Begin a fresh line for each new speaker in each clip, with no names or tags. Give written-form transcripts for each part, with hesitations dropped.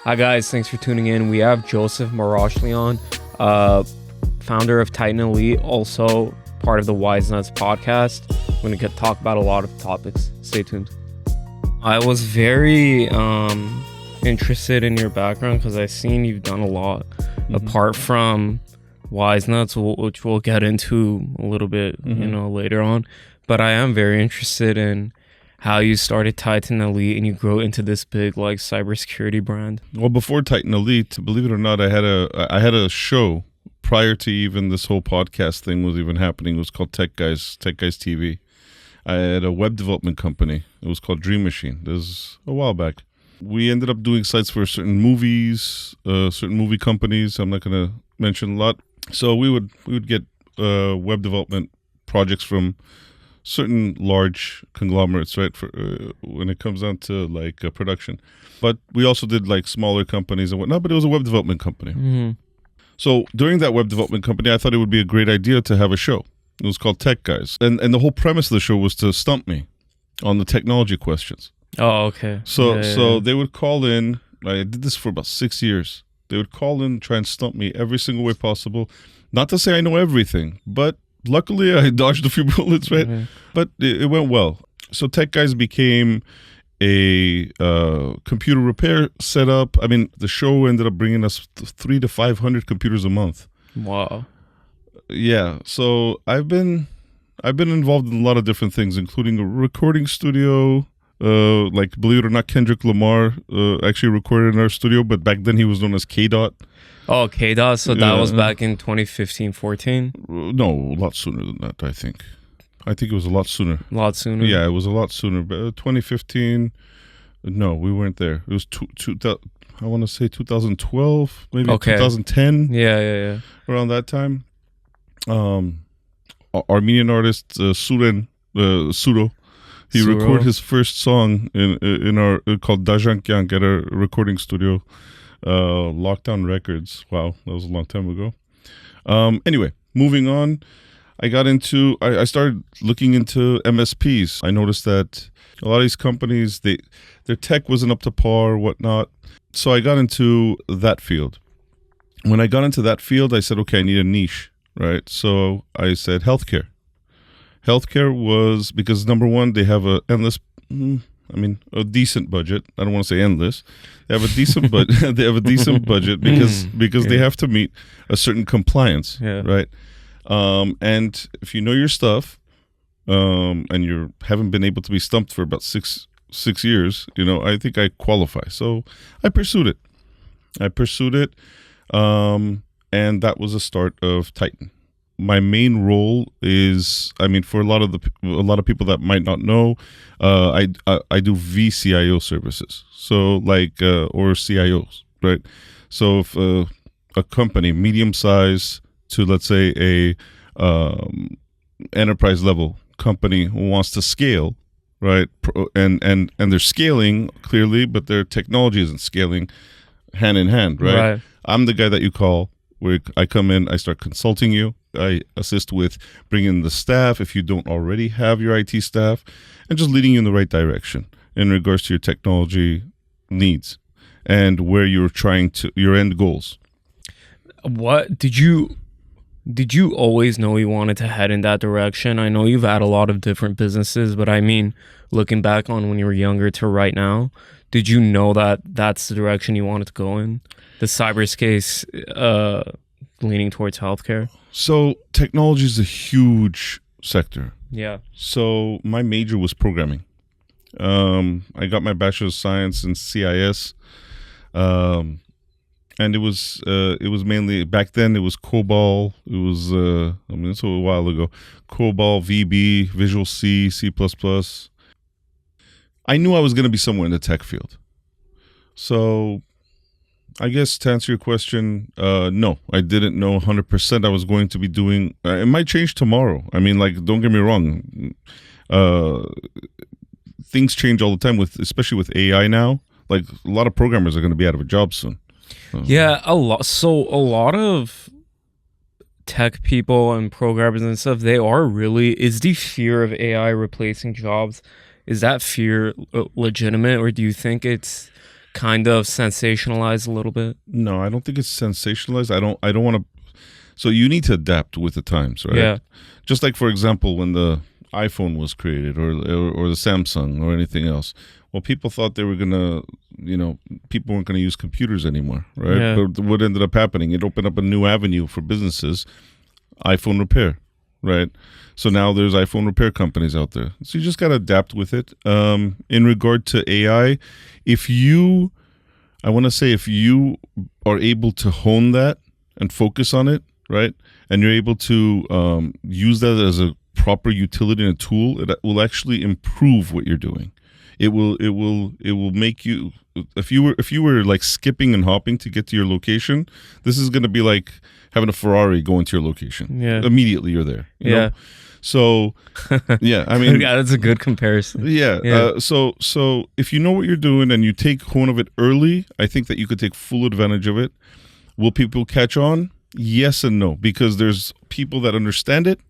Hi guys, thanks for tuning in. We have Joseph Marashlian, founder of Titan Elite, also part of the WiseNuts podcast. We're going to talk about a lot of topics. Stay tuned. I was very interested in your background because I've seen you've done a lot apart from WiseNuts, which we'll get into a little bit, later on. But I am very interested in how you started Titan Elite and you grew into this big like cybersecurity brand.
Well, before Titan Elite, believe it or not, I had a show prior to even this whole podcast thing was even happening. It was called Tech Guys TV. I had a web development company. It was called Dream Machine. This was a while back. We ended up doing sites for certain movies, certain movie companies. I'm not going to mention a lot. So we would get web development projects from certain large conglomerates, right? For when it comes down to like production, but we also did like smaller companies and whatnot. But it was a web development company. So during that web development company, I thought it would be a great idea to have a show. It was called Tech Guys, and the whole premise of the show was to stump me on the technology questions.
Oh, okay.
So they would call in. I did this for about 6 years. They would call in, try and stump me every single way possible. Not to say I know everything, but luckily, I dodged a few bullets, right? But it went well. So Tech Guys became a computer repair setup. I mean, the show ended up bringing us 300 to 500 computers a month.
Wow.
Yeah. So I've been involved in a lot of different things, including a recording studio. Like, believe it or not, Kendrick Lamar actually recorded in our studio, but back then he was known as K-Dot.
Oh, K-Dot. So that was back in 2015, 14?
No, a lot sooner than that, I think. I think it was a lot sooner.
A lot sooner?
Yeah, it was a lot sooner. But 2015, no, we weren't there. It was, I want to say 2012, maybe 2010.
Yeah.
Around that time. Armenian artist Sudo, he recorded his first song in our called Dajankyank at our recording studio. Lockdown Records. Wow, that was a long time ago. Anyway, moving on, I started looking into MSPs. I noticed that a lot of these companies, their tech wasn't up to par or whatnot. So I got into that field. When I got into that field, I said, okay, I need a niche, right? So I said healthcare. Healthcare was because number one, they have a decent budget. I don't want to say endless. They have a decent budget. They have a decent budget because they have to meet a certain compliance, right? And if you know your stuff, and you haven't been able to be stumped for about six years, I think I qualify. So I pursued it. And that was the start of Titan. My main role is, for a lot of people that might not know, I do VCIO services. So like, or CIOs, right? So if a company, medium size to let's say a enterprise level company wants to scale, right? And they're scaling clearly, but their technology isn't scaling hand in hand, right? I'm the guy that you call where I come in, I start consulting you. I assist with bringing the staff if you don't already have your IT staff, and just leading you in the right direction in regards to your technology needs and where you're trying to, your end goals.
What did you always know you wanted to head in that direction? I know you've had a lot of different businesses, but looking back on when you were younger to right now, did you know that that's the direction you wanted to go in? The cyberspace, leaning towards healthcare?
So technology is a huge sector.
Yeah. So
my major was programming. I got my Bachelor of Science in CIS. And it was mainly, back then it was COBOL. It was, it's a while ago. COBOL, VB, Visual C, C++. I knew I was going to be somewhere in the tech field. So I guess to answer your question, no, I didn't know 100% I was going to be doing. It might change tomorrow. Don't get me wrong. Things change all the time especially with AI now. Like a lot of programmers are going to be out of a job soon.
Yeah, a lot. So a lot of tech people and programmers and stuff, is the fear of AI replacing jobs, is that fear legitimate, or do you think it's kind of sensationalized a little bit?
No, I don't think it's sensationalized. I don't want to. So you need to adapt with the times, right?
Yeah.
Just like, for example, when the iPhone was created, or the Samsung, or anything else. Well, people thought they were gonna, people weren't gonna use computers anymore, right?
Yeah.
But what ended up happening? It opened up a new avenue for businesses, iPhone repair, right? So now there's iPhone repair companies out there. So you just gotta adapt with it. In regard to AI, if you are able to hone that and focus on it, right, and you're able to use that as a proper utility and a tool, it will actually improve what you're doing. It will make you, if you were like skipping and hopping to get to your location, this is going to be like having a Ferrari going to your location.
Yeah.
Immediately you're there. You
Yeah.
know? So yeah, I mean,
yeah, that's a good comparison.
yeah.
Yeah.
So if you know what you're doing and you take hold of it early, I think that you could take full advantage of it. Will people catch on? Yes and no, because there's people that understand it,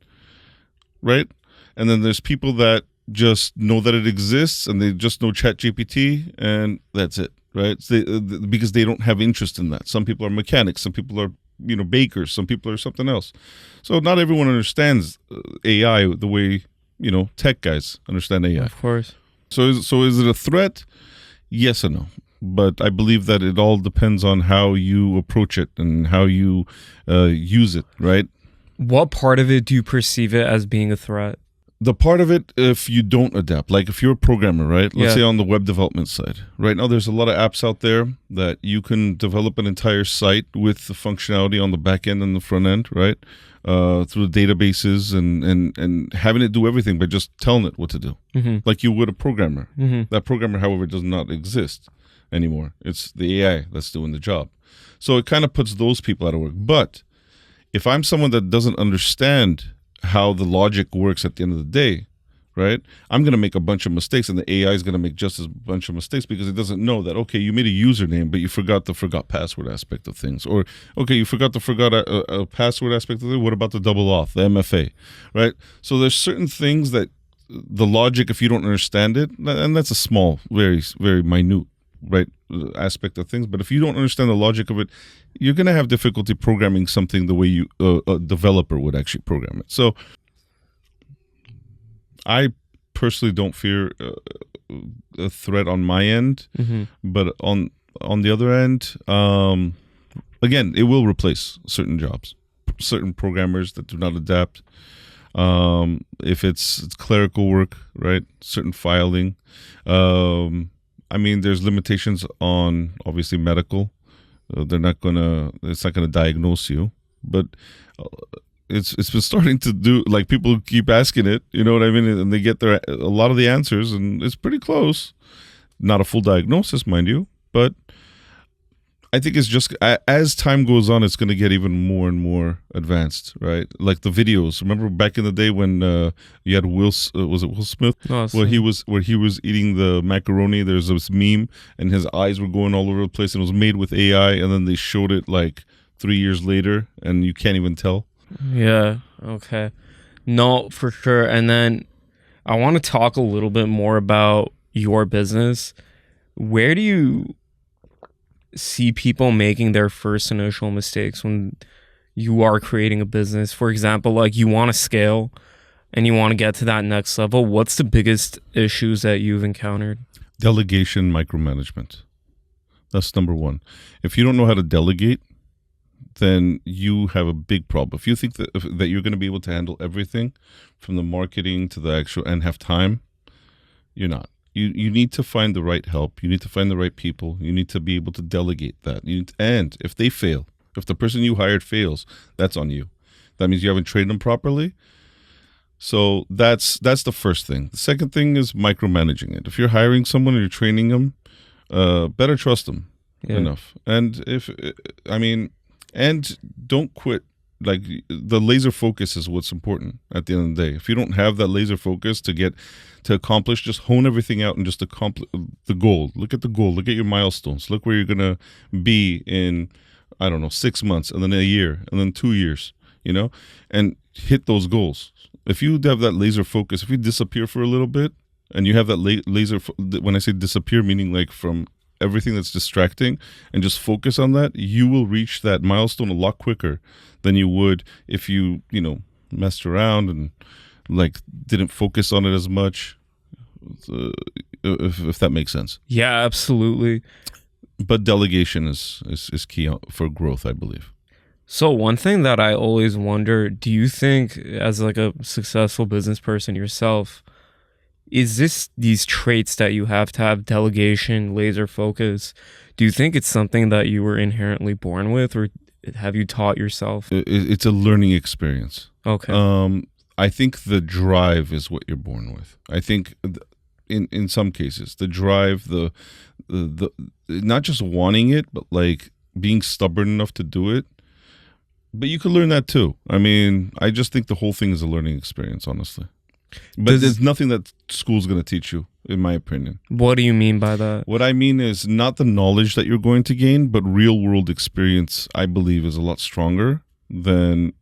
right? And then there's people that just know that it exists and they just know ChatGPT and that's it, right? So because they don't have interest in that. Some people are mechanics, some people are bakers, some people are something else. So not everyone understands AI the way tech guys understand AI.
Of course.
So is it a threat? Yes and no. But I believe that it all depends on how you approach it and how you use it, right?
What part of it do you perceive it as being a threat?
The part of it, if you don't adapt, like if you're a programmer, right? Let's say on the web development side. Right now, there's a lot of apps out there that you can develop an entire site with the functionality on the back end and the front end, right? Through the databases and having it do everything by just telling it what to do.
Mm-hmm.
Like you would a programmer.
Mm-hmm.
That programmer, however, does not exist anymore. It's the AI that's doing the job. So it kind of puts those people out of work. But if I'm someone that doesn't understand how the logic works at the end of the day, right, I'm going to make a bunch of mistakes and the AI is going to make just as bunch of mistakes because it doesn't know that, okay, you made a username, but you forgot the forgot password aspect of things. Or, okay, you forgot a password aspect of things. What about the double auth, the MFA, right? So there's certain things that the logic, if you don't understand it, and that's a small, very, very minute, right, aspect of things. But if you don't understand the logic of it, you're going to have difficulty programming something the way a developer would actually program it. So I personally don't fear a threat on my end,
Mm-hmm.
but on the other end, again, it will replace certain jobs, certain programmers that do not adapt. If it's clerical work, right, certain filing. I mean, there's limitations on obviously medical. It's not gonna diagnose you, but it's been starting to do, like, people keep asking it, you know what I mean, and they get a lot of the answers, and it's pretty close. Not a full diagnosis, mind you, but I think it's just as time goes on, it's going to get even more and more advanced, right? Like the videos. Remember back in the day when you had was it Will Smith?
Oh,
where he was eating the macaroni. There's this meme, and his eyes were going all over the place, and it was made with AI. And then they showed it like 3 years later, and you can't even tell.
Yeah. Okay. No, for sure. And then I want to talk a little bit more about your business. Where do you see people making their first initial mistakes when you are creating a business? For example, like you want to scale and you want to get to that next level. What's the biggest issues that you've encountered?
Delegation, micromanagement. That's number one. If you don't know how to delegate, then you have a big problem. If you think that you're going to be able to handle everything from the marketing to the actual and have time, you're not. You need to find the right help. You need to find the right people. You need to be able to delegate that. And if they fail, if the person you hired fails, that's on you. That means you haven't trained them properly. So that's the first thing. The second thing is micromanaging it. If you're hiring someone and you're training them, better trust them enough. And and don't quit. Like, the laser focus is what's important at the end of the day. If you don't have that laser focus to accomplish, just hone everything out and just accomplish the goal. Look at the goal. Look at your milestones. Look where you're going to be in, 6 months, and then a year, and then 2 years, and hit those goals. If you have that laser focus, if you disappear for a little bit and you have that laser, when I say disappear, meaning like from everything that's distracting and just focus on that, you will reach that milestone a lot quicker than you would if you messed around and like didn't focus on it as much. If that makes sense.
Yeah, absolutely.
But delegation is key for growth, I believe.
So one thing that I always wonder, do you think as like a successful business person yourself, is this these traits that you have to have, delegation, laser focus, do you think it's something that you were inherently born with, or have you taught yourself?
It's a learning experience.
Okay.
I think the drive is what you're born with. I think in some cases, the drive, the not just wanting it, but like being stubborn enough to do it. But you could learn that too. I mean, I just think the whole thing is a learning experience, honestly. But there's nothing that school's going to teach you, in my opinion.
What do you mean by that?
What I mean is not the knowledge that you're going to gain, but real world experience, I believe, is a lot stronger than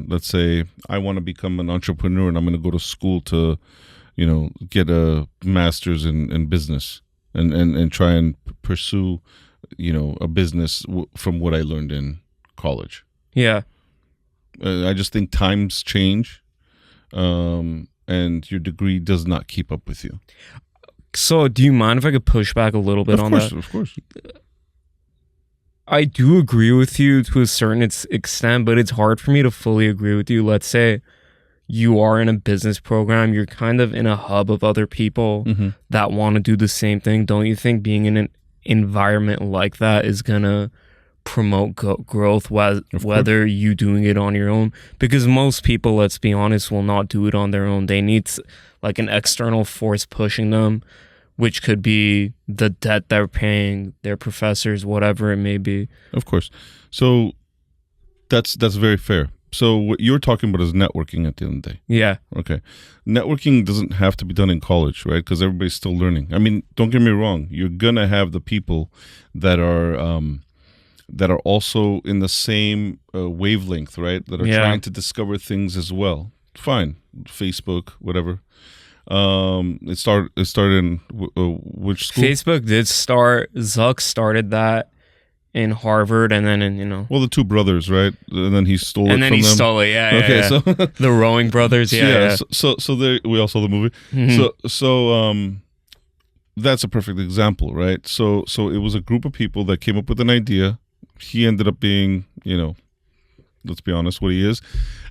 let's say, I want to become an entrepreneur and I'm going to go to school to, get a master's in business and try and pursue, a business from what I learned in college.
Yeah.
I just think times change, and your degree does not keep up with you.
So do you mind if I could push back a little bit on that?
Of course.
I do agree with you to a certain extent, but it's hard for me to fully agree with you. Let's say you are in a business program, you're kind of in a hub of other people that want to do the same thing. Don't you think being in an environment like that is going to promote growth, whether you doing it on your own? Because most people, let's be honest, will not do it on their own. They need like an external force pushing them, which could be the debt they're paying, their professors, whatever it may be.
Of course. So that's very fair. So what you're talking about is networking at the end of the day.
Yeah.
Okay. Networking doesn't have to be done in college, right? Because everybody's still learning. I mean, don't get me wrong. You're going to have the people that are also in the same wavelength, right? That are trying to discover things as well. Fine. Facebook, whatever. It started in which school?
Facebook did start. Zuck started that in Harvard, and then
Well, the two brothers, right? And then he stole it from them.
And then he stole it. Yeah.
Okay,
yeah.
so
the Rowing brothers. Yeah.
So there we all saw the movie. So that's a perfect example, right? So it was a group of people that came up with an idea. He ended up being, let's be honest, what he is,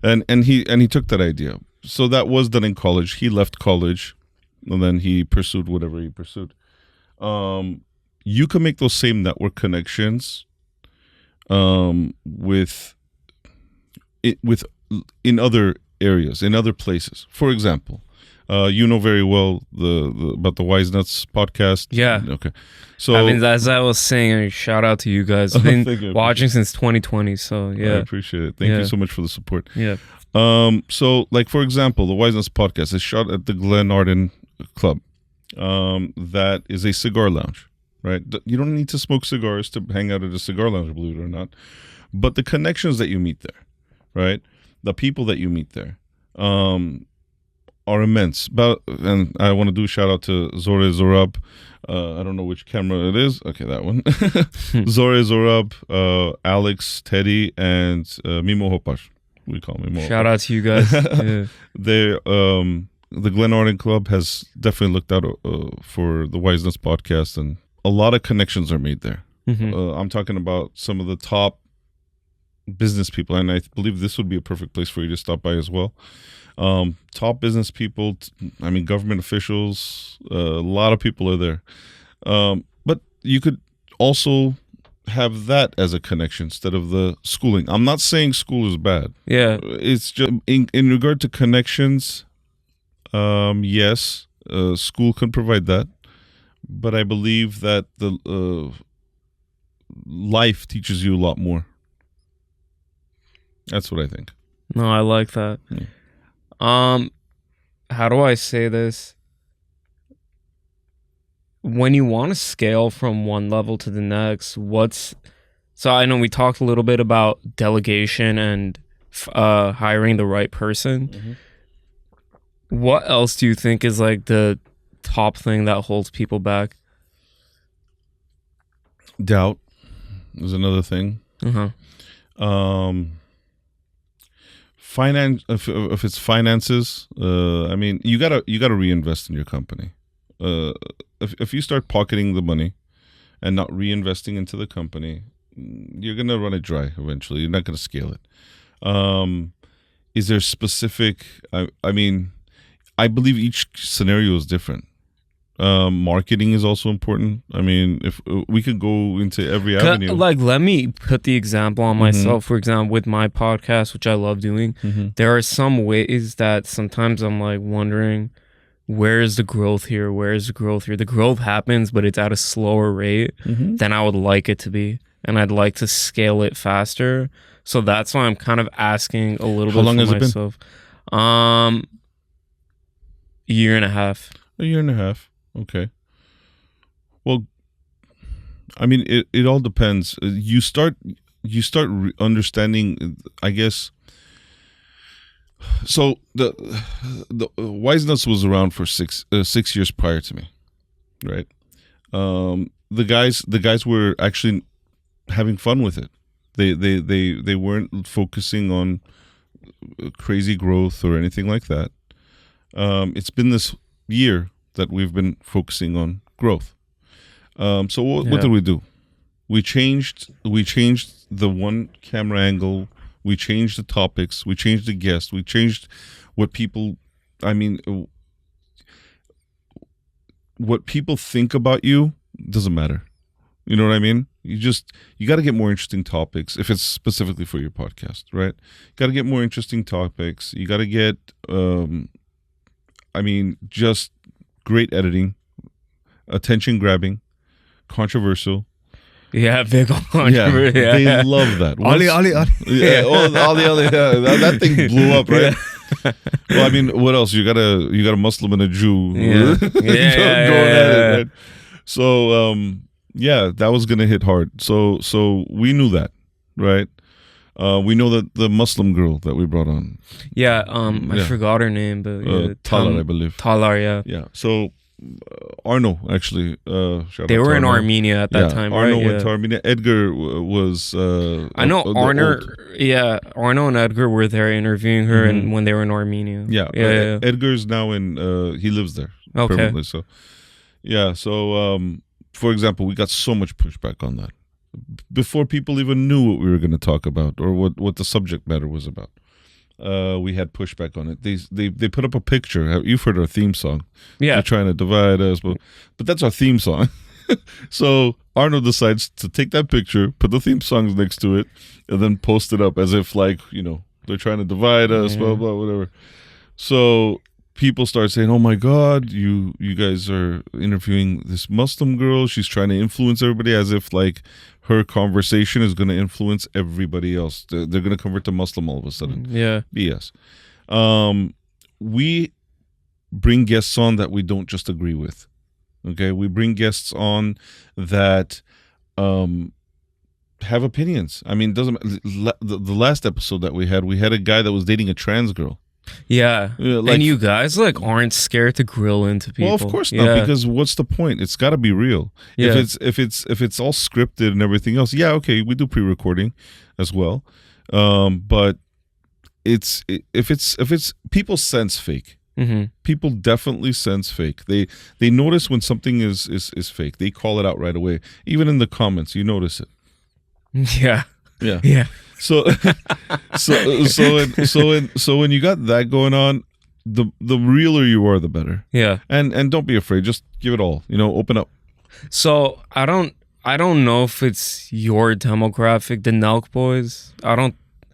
and he took that idea. So that was done in college. He left college, and then he pursued whatever he pursued. You can make those same network connections, with in other areas, in other places. For example, you know very well about the WiseNuts podcast.
Yeah.
Okay. So
I mean, as I was saying, shout out to you guys. I've been watching since 2020. So yeah,
I appreciate it. Thank you so much for the support.
Yeah.
So like for example, the WiseNuts podcast is shot at the Glen Arden Club. That is a cigar lounge, right? You don't need to smoke cigars to hang out at a cigar lounge, believe it or not. But the connections that you meet there, right? The people that you meet there, are immense. And I want to do a shout out to Zore Zorab. I don't know which camera it is. Okay, that one. Zore Zorab, Alex, Teddy, and Mimo Hopash. We call Mimo.
Shout out to you guys. Yeah.
The Glen Arden Club has definitely looked out for the WiseNuts podcast, and a lot of connections are made there. I'm talking about some of the top business people, and I believe this would be a perfect place for you to stop by as well. Top business people, I mean, government officials, a lot of people are there. But you could also have that as a connection instead of the schooling. I'm not saying school is bad.
Yeah.
It's just in regard to connections, yes, school can provide that. But I believe that the life teaches you a lot more. That's what I think.
No, I like that.
Yeah.
How do I say this? When you want to scale from one level to the next, so I know we talked a little bit about delegation and hiring the right person. What else do you think is like the top thing that holds people back?
Doubt is another thing. Finance. If it's finances, I mean, you gotta reinvest in your company. If you start pocketing the money and not reinvesting into the company, you're gonna run it dry eventually. You're not gonna scale it. Is there specific? I mean, I believe each scenario is different. Marketing is also important. I mean, if we could go into every avenue.
Like, let me put the example on myself. For example, with my podcast, which I love doing, there are some ways that sometimes I'm like wondering, where is the growth here? Where is the growth here? The growth happens, but it's at a slower rate than I would like it to be. And I'd like to scale it faster. So that's why I'm kind of asking a little bit
How long
for
has
myself.
it been?
Year and a half.
A year and a half. Okay. Well, I mean, it all depends. You start understanding, I guess. So the WiseNuts was around for 6 years prior to me, right? The guys were actually having fun with it. They weren't focusing on crazy growth or anything like that. It's been this year that we've been focusing on growth. So what did we do? We changed the one camera angle. We changed the topics. We changed the guests. We changed what people. I mean, what people think about you doesn't matter. You know what I mean? You got to get more interesting topics if it's specifically for your podcast, right? Got to get more interesting topics. You got to get, just great editing, attention grabbing, controversial.
Yeah, big on controversy.
Yeah, they love that.
Ali.
Yeah, Ali. That thing blew up, right? Well, I mean, what else? You got a Muslim and a Jew going at it, right? So, that was gonna hit hard. So we knew that, right? We know that the Muslim girl that we brought on.
Yeah, I forgot her name, but
Talar, I believe.
Talar, yeah.
Yeah. So Arno actually.
They were in Armenia at that time,
Arno
right?
went to Armenia. Edgar was.
I know Arno. Yeah, Arno and Edgar were there interviewing her, and when they were in Armenia.
Yeah. Edgar's now in. He lives there permanently. So, yeah. So, for example, we got so much pushback on that before people even knew what we were going to talk about or what the subject matter was about. We had pushback on it. They put up a picture. You've heard our theme song.
Yeah.
They're trying to divide us, but that's our theme song. So Arno decides to take that picture, put the theme songs next to it, and then post it up as if they're trying to divide us, blah, blah, whatever. So people start saying, "Oh my God, you guys are interviewing this Muslim girl. She's trying to influence everybody as if her conversation is going to influence everybody else. They're going to convert to Muslim all of a sudden."
Yeah.
BS. We bring guests on that we don't just agree with. Okay, we bring guests on that have opinions. I mean, the last episode that we had a guy that was dating a trans girl.
Yeah. And you guys aren't scared to grill into people.
Well, of course not, because what's the point? It's got to be real.
Yeah.
If it's all scripted and everything else, okay, we do pre-recording as well. But if it's people sense fake.
Mm-hmm.
People definitely sense fake. They notice when something is fake. They call it out right away. Even in the comments, you notice it.
Yeah.
Yeah.
Yeah.
So when you got that going on, the realer you are, the better.
Yeah.
And don't be afraid. Just give it all. Open up.
So I don't know if it's your demographic, the Nelk boys.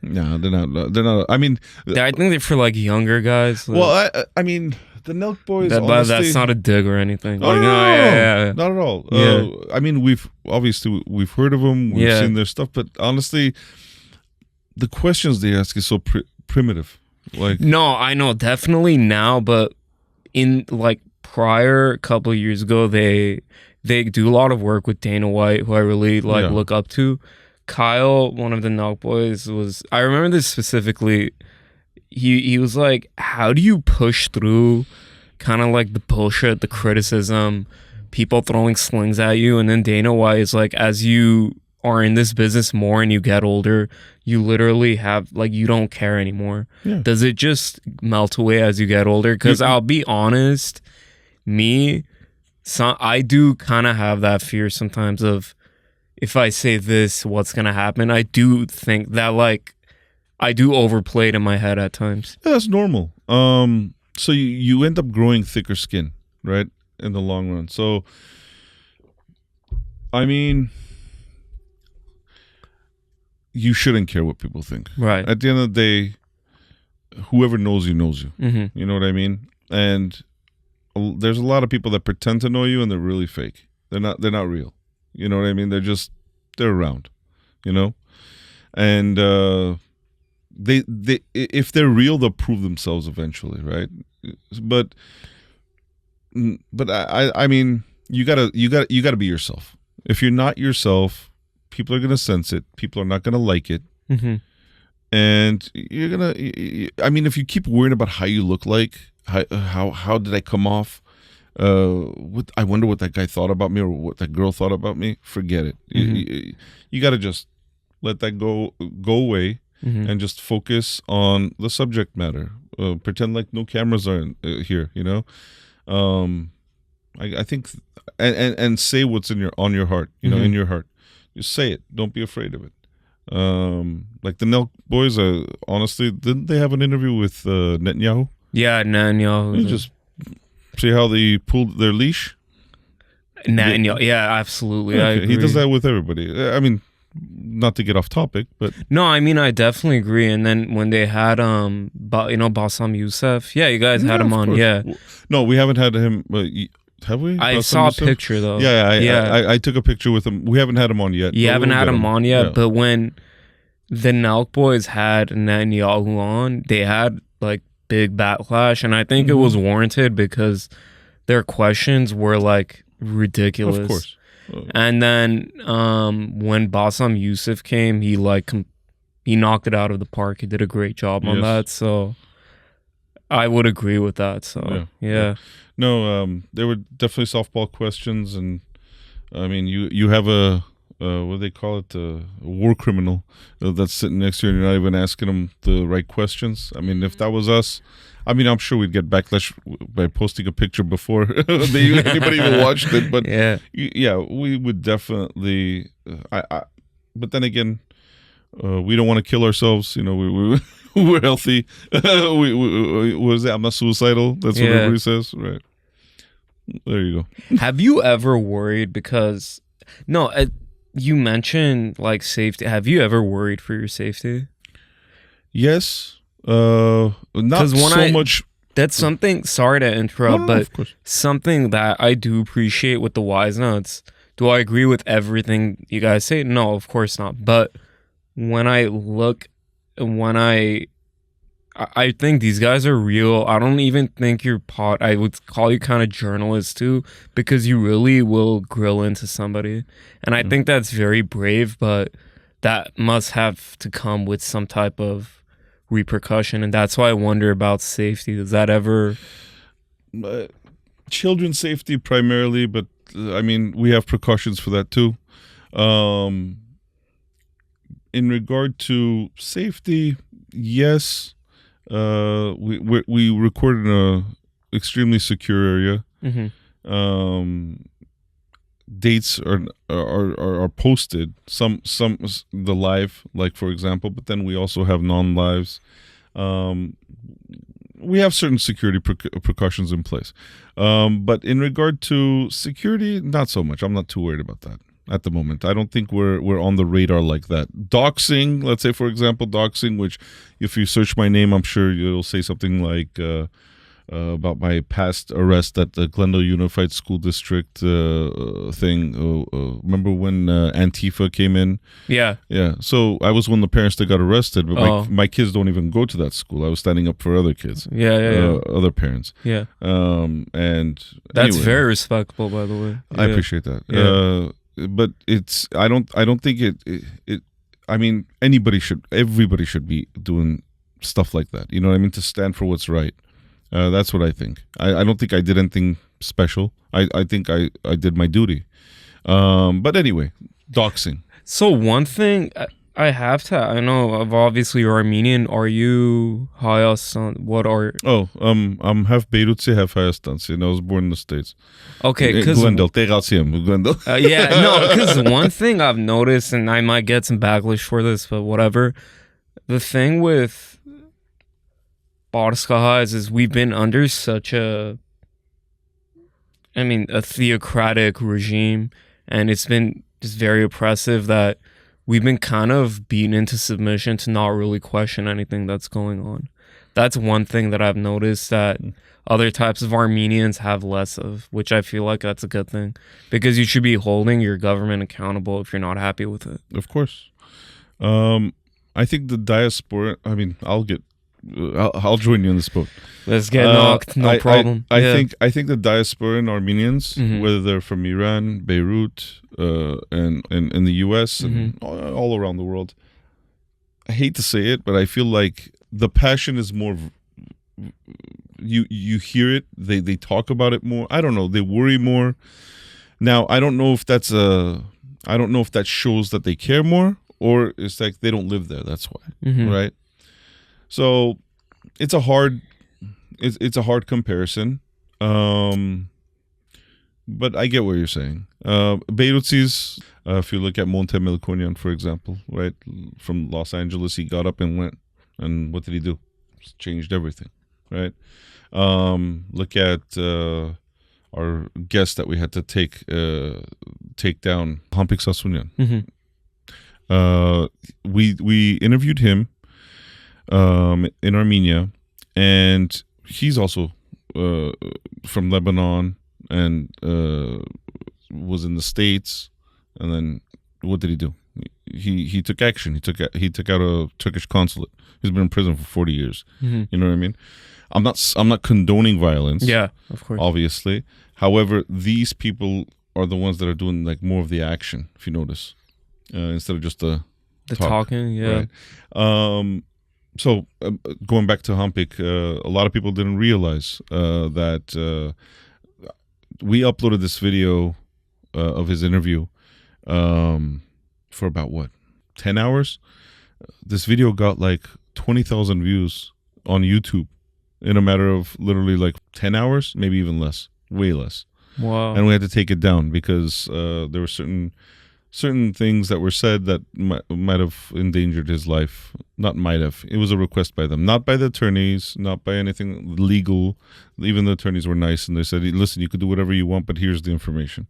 No, they're not. I mean,
I think they're for younger guys.
Well, I mean, the Nelk boys.
Honestly, that's not a dig or anything.
Oh, no,
yeah.
Not at all.
Yeah.
I mean, we've heard of them. We've seen their stuff, but honestly, the questions they ask is so primitive.
No, I know definitely now, but in prior couple of years ago, they do a lot of work with Dana White, who I really look up to. Kyle, one of the Nelk boys, I remember this specifically. He was like, how do you push through kind of the bullshit, the criticism people throwing slings at you, and then Dana White is like, as you are in this business more and you get older, you literally have like, you don't care anymore.
Yeah.
Does it just melt away as you get older? Because I'll be honest, I do kind of have that fear sometimes of, if I say this, what's gonna happen? I do think that like I do overplay it in my head at times.
Yeah, that's normal. So you end up growing thicker skin, right? In the long run. So, I mean, you shouldn't care what people think.
Right.
At the end of the day, whoever knows you knows you.
Mm-hmm.
You know what I mean? And there's a lot of people that pretend to know you and they're really fake. They're not real. You know what I mean? They're around, you know? And they if they're real, they'll prove themselves eventually, right? But I mean, you gotta be yourself. If you're not yourself, people are gonna sense it. People are not gonna like it.
Mm-hmm.
And you're gonna. I mean, if you keep worrying about how you look like, how did I come off? I wonder what that guy thought about me or what that girl thought about me. Forget it.
Mm-hmm.
You got to just let that go away,
mm-hmm.
and just focus on the subject matter. Pretend like no cameras are here. You know, I think, and say what's on your heart. You know,
mm-hmm.
in your heart, just say it. Don't be afraid of it. Like the Nelk boys. Honestly, didn't they have an interview with Netanyahu?
Yeah, Netanyahu.
You just see how they pulled their leash?
Netanyahu. Yeah, absolutely.
Okay.
I agree.
He does that with everybody. I mean, not to get off topic, but
no, I mean, I definitely agree. And then when they had Bassam Youssef, yeah, you guys had him on.
course.
Yeah.
No, we haven't had him. Have we?
I
Bassam
saw
Youssef?
a picture though.
Yeah, I took a picture with him. We haven't had him on yet.
You haven't had him on yet,
Yeah.
but when the Nelk boys had Netanyahu on, they had like big backlash, and I think it was warranted because their questions were like ridiculous.
Of course.
And then when Bassam Youssef came, he knocked it out of the park. He did a great job on that. So I would agree with that. So yeah.
No, there were definitely softball questions, and I mean, you have a what do they call it? A war criminal that's sitting next to you, and you're not even asking them the right questions. I mean, if that was us, I mean, I'm sure we'd get backlash by posting a picture before anybody even watched it. But yeah, we would definitely. But then again, we don't want to kill ourselves. You know, we're healthy. What is that? I'm not suicidal. That's what everybody says, right? There you go.
Have you ever worried because you mentioned like safety. Have you ever worried for your safety?
Yes. Not so much.
That's something, sorry to interrupt, but something that I do appreciate with the WiseNuts. Do I agree with everything you guys say? No, of course not. But when I think these guys are real. I don't even think you're I would call you kind of journalist too, because you really will grill into somebody. And I think that's very brave, but that must have to come with some type of repercussion. And that's why I wonder about safety. Does that ever...
children's safety primarily, but I mean, we have precautions for that too. In regard to safety, yes. We record in a extremely secure area. Dates are posted. Some the live, like for example, but then we also have non-lives. We have certain security precautions in place. But in regard to security, not so much. I'm not too worried about that at the moment. I don't think we're on the radar like that. Doxing, let's say for example, doxing, which if you search my name, I'm sure you'll say something like about my past arrest at the Glendale Unified School District thing. Remember when Antifa came in? Yeah. So I was one of the parents that got arrested, but my kids don't even go to that school. I was standing up for other kids. Other parents. And
that's
anyway,
very respectable, by the way.
I appreciate that. But I don't think it. I mean, everybody should be doing stuff like that. You know what I mean? To stand for what's right. That's what I think. I don't think I did anything special. I think I did my duty. But anyway, doxing.
So one thing I have to, I know of obviously you're Armenian. Are you Hayastan? What are?
Oh, I'm half Beirutsi, half Hayastansi, and I was born in the States.
Okay, because
Glendale, Glendale.
yeah, no, because one thing I've noticed, and I might get some backlash for this, but whatever. The thing with Barskaha is we've been under such a theocratic regime, and it's been just very oppressive that we've been kind of beaten into submission to not really question anything that's going on. That's one thing that I've noticed that other types of Armenians have less of, which I feel like that's a good thing, because you should be holding your government accountable if you're not happy with it.
Of course. I think the diaspora, I'll join you in this boat.
Let's get knocked, no problem.
I think the diasporan Armenians, whether they're from Iran, Beirut, and in the U.S. and all around the world, I hate to say it, but I feel like the passion is more. You hear it. They talk about it more. I don't know. They worry more. Now I don't know if that shows that they care more, or it's like they don't live there. That's why, right? So it's a hard comparison, but I get what you're saying. Beirutsis, if you look at Monte Melkonian, for example, right, from Los Angeles, he got up and went, and what did he do? Just changed everything, right? Look at our guest that we had to take down, Hampik Sasunyan. We interviewed him in Armenia, and he's also from Lebanon and was in the States. And then what did he do? He took action. He took out a Turkish consulate. He's been in prison for 40 years. You know what I mean? I'm not condoning violence.
Yeah, of course.
Obviously. However, these people are the ones that are doing like more of the action, if you notice, instead of just the
talking. Yeah.
Right? So going back to Hampik, a lot of people didn't realize that we uploaded this video of his interview for about 10 hours. This video got like 20,000 views on YouTube in a matter of literally like 10 hours, maybe even less, way less.
Wow.
And we had to take it down because there were certain things that were said that might have endangered his life. Not might have. It was a request by them, not by the attorneys, not by anything legal. Even the attorneys were nice, and they said, listen, you could do whatever you want, but here's the information.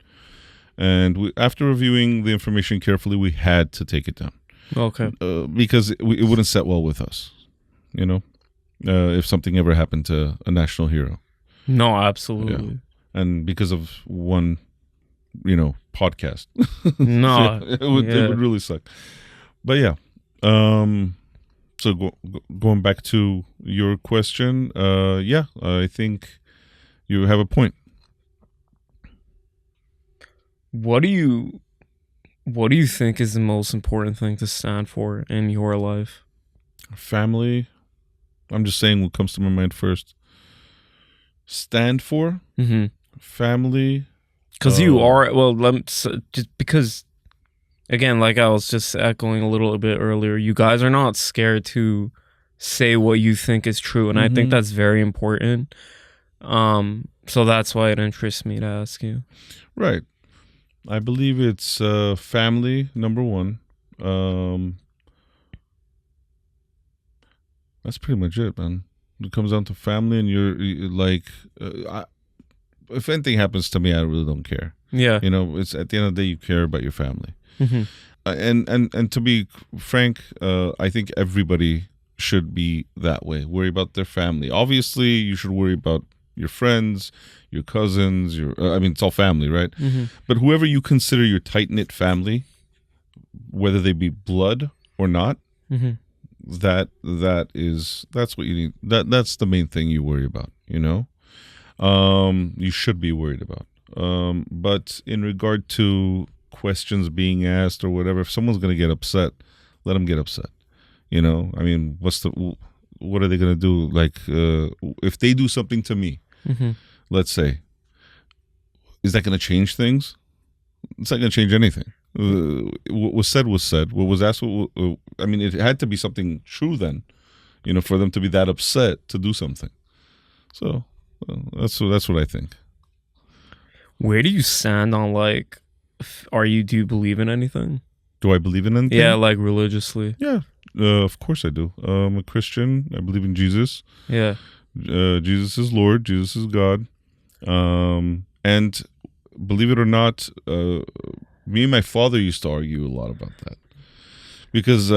And after reviewing the information carefully, we had to take it down.
Okay.
Because it wouldn't set well with us, you know, if something ever happened to a national hero.
No, absolutely.
Yeah. And because of one, podcast.
No.
It would really suck. But yeah. So going back to your question, I think you have a point.
What do you think is the most important thing to stand for in your life?
Family. I'm just saying what comes to my mind first. Stand for family.
Because you are, just because, again, like I was just echoing a little bit earlier, you guys are not scared to say what you think is true, and I think that's very important. So that's why it interests me to ask you.
Right. I believe it's family, number one. That's pretty much it, man. It comes down to family, and you're like, if anything happens to me, I really don't care.
Yeah.
It's at the end of the day, you care about your family. And to be frank, I think everybody should be that way. Worry about their family. Obviously, you should worry about your friends, your cousins, it's all family, right? But whoever you consider your tight-knit family, whether they be blood or not, that's what you need. That's the main thing you worry about, you should be worried about. But in regard to questions being asked or whatever, if someone's going to get upset, let them get upset. What are they going to do? Like, if they do something to me, let's say, is that going to change things? It's not going to change anything. What was said was said. What was asked, I mean, it had to be something true then, for them to be that upset to do something. So that's what I think.
Where do you stand on like, do you believe in anything?
Do I believe in anything?
Yeah, like religiously.
Yeah, of course I do. I'm a Christian. I believe in Jesus.
Yeah.
Jesus is Lord. Jesus is God. And believe it or not, me and my father used to argue a lot about that because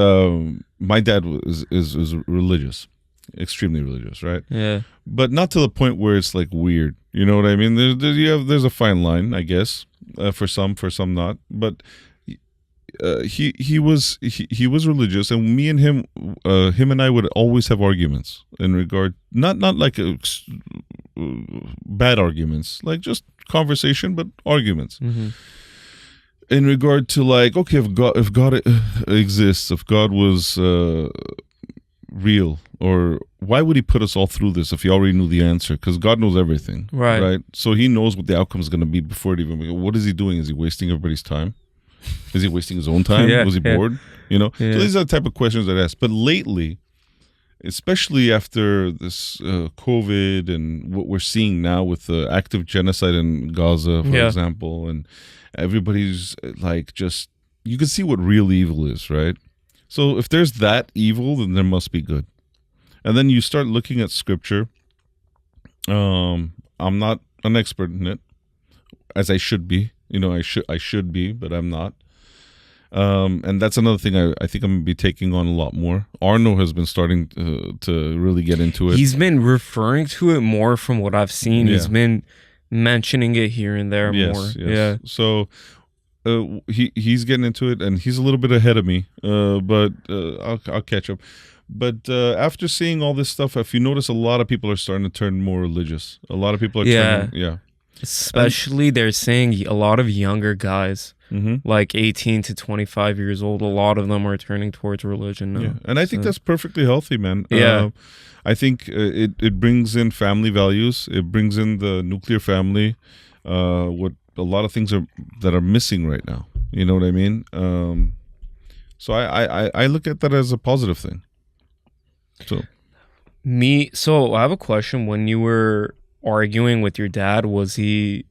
my dad is religious, extremely religious, right?
Yeah.
But not to the point where it's like weird. You know what I mean? There's a fine line, I guess, for some not. But he was religious, and me and him and I would always have arguments in regard not like bad arguments, like just conversation, but arguments.
Mm-hmm.
In regard to like, okay, if God exists, if God was real, or why would he put us all through this if he already knew the answer? Because God knows everything, right? So he knows what the outcome is going to be before it even begins. What is he doing? Is he wasting everybody's time? Is he wasting his own time? Was he bored? So these are the type of questions that I ask. But lately, especially after this COVID and what we're seeing now with the active genocide in Gaza, for example, and everybody's like, just, you can see what real evil is, right? So if there's that evil, then there must be good. And then you start looking at scripture. I'm not an expert in it, as I should be. I should be, but I'm not. And that's another thing I think I'm going to be taking on a lot more. Arno has been starting to really get into it.
He's been referring to it more from what I've seen. He's been mentioning it here and there more.
Yes. Yeah. So he's getting into it, and he's a little bit ahead of me, but I'll catch up. But after seeing all this stuff, if you notice, a lot of people are starting to turn more religious. A lot of people are turning,
Especially they're saying a lot of younger guys, like 18 to 25 years old, a lot of them are turning towards religion now.
Yeah. And I think that's perfectly healthy, man.
Yeah.
I think it brings in family values. It brings in the nuclear family, what a lot of things that are missing right now. You know what I mean? So I look at that as a positive thing. So
I have a question. When you were arguing with your dad, was he,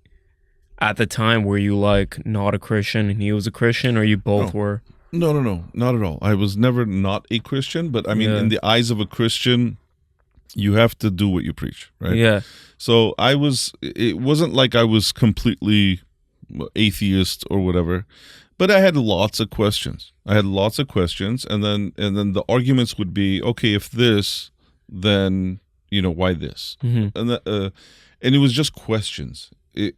at the time, were you like not a Christian and he was a Christian, or you both were?
No, not at all. I was never not a Christian, but I mean, in the eyes of a Christian, you have to do what you preach, right?
Yeah.
So it wasn't like I was completely atheist or whatever, but I had lots of questions. And then the arguments would be, okay, if this, then why this?
Mm-hmm.
And it was just questions. I'm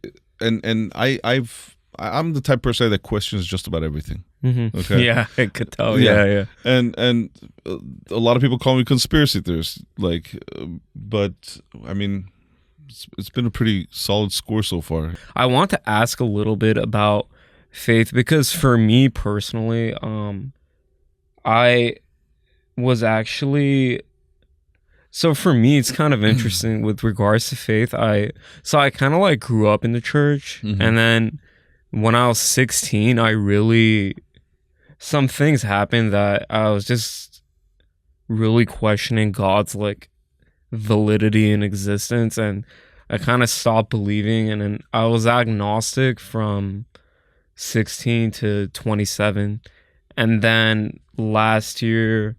the type of person that questions just about everything.
Mm-hmm.
Okay.
Yeah, I could tell. Yeah.
And a lot of people call me conspiracy theorist, but I mean, it's been a pretty solid score so far. I
want to ask a little bit about faith, because for me personally, I was actually, so for me it's kind of interesting with regards to faith. I kind of like grew up in the church, and then when I was 16, some things happened that I was just really questioning God's like validity and existence, and I kind of stopped believing, and then I was agnostic from 16 to 27, and then last year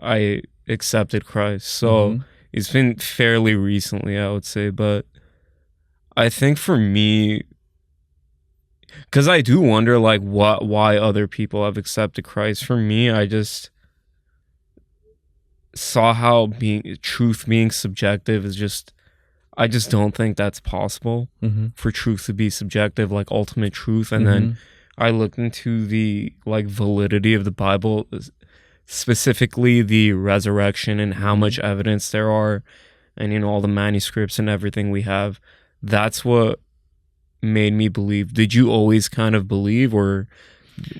I accepted Christ. So it's been fairly recently, I would say, but I think for me, because I do wonder like why other people have accepted Christ. For me, I just saw how truth being subjective is just, I just don't think that's possible for truth to be subjective, like ultimate truth. And then I looked into the like validity of the Bible, specifically the resurrection and how much evidence there are, and all the manuscripts and everything we have. That's what made me believe. Did you always kind of believe, or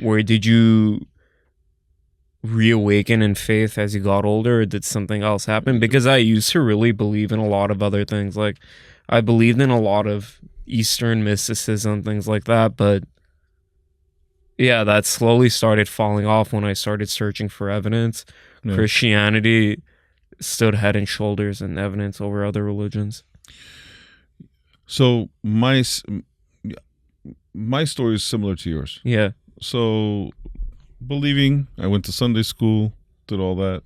did you reawaken in faith as you got older, or did something else happen? Because I used to really believe in a lot of other things. Like I believed in a lot of Eastern mysticism, things like that. But yeah, that slowly started falling off when I started searching for evidence.
Yeah.
Christianity stood head and shoulders in evidence over other religions.
So my story is similar to yours.
Yeah.
So believing, I went to Sunday school, did all that,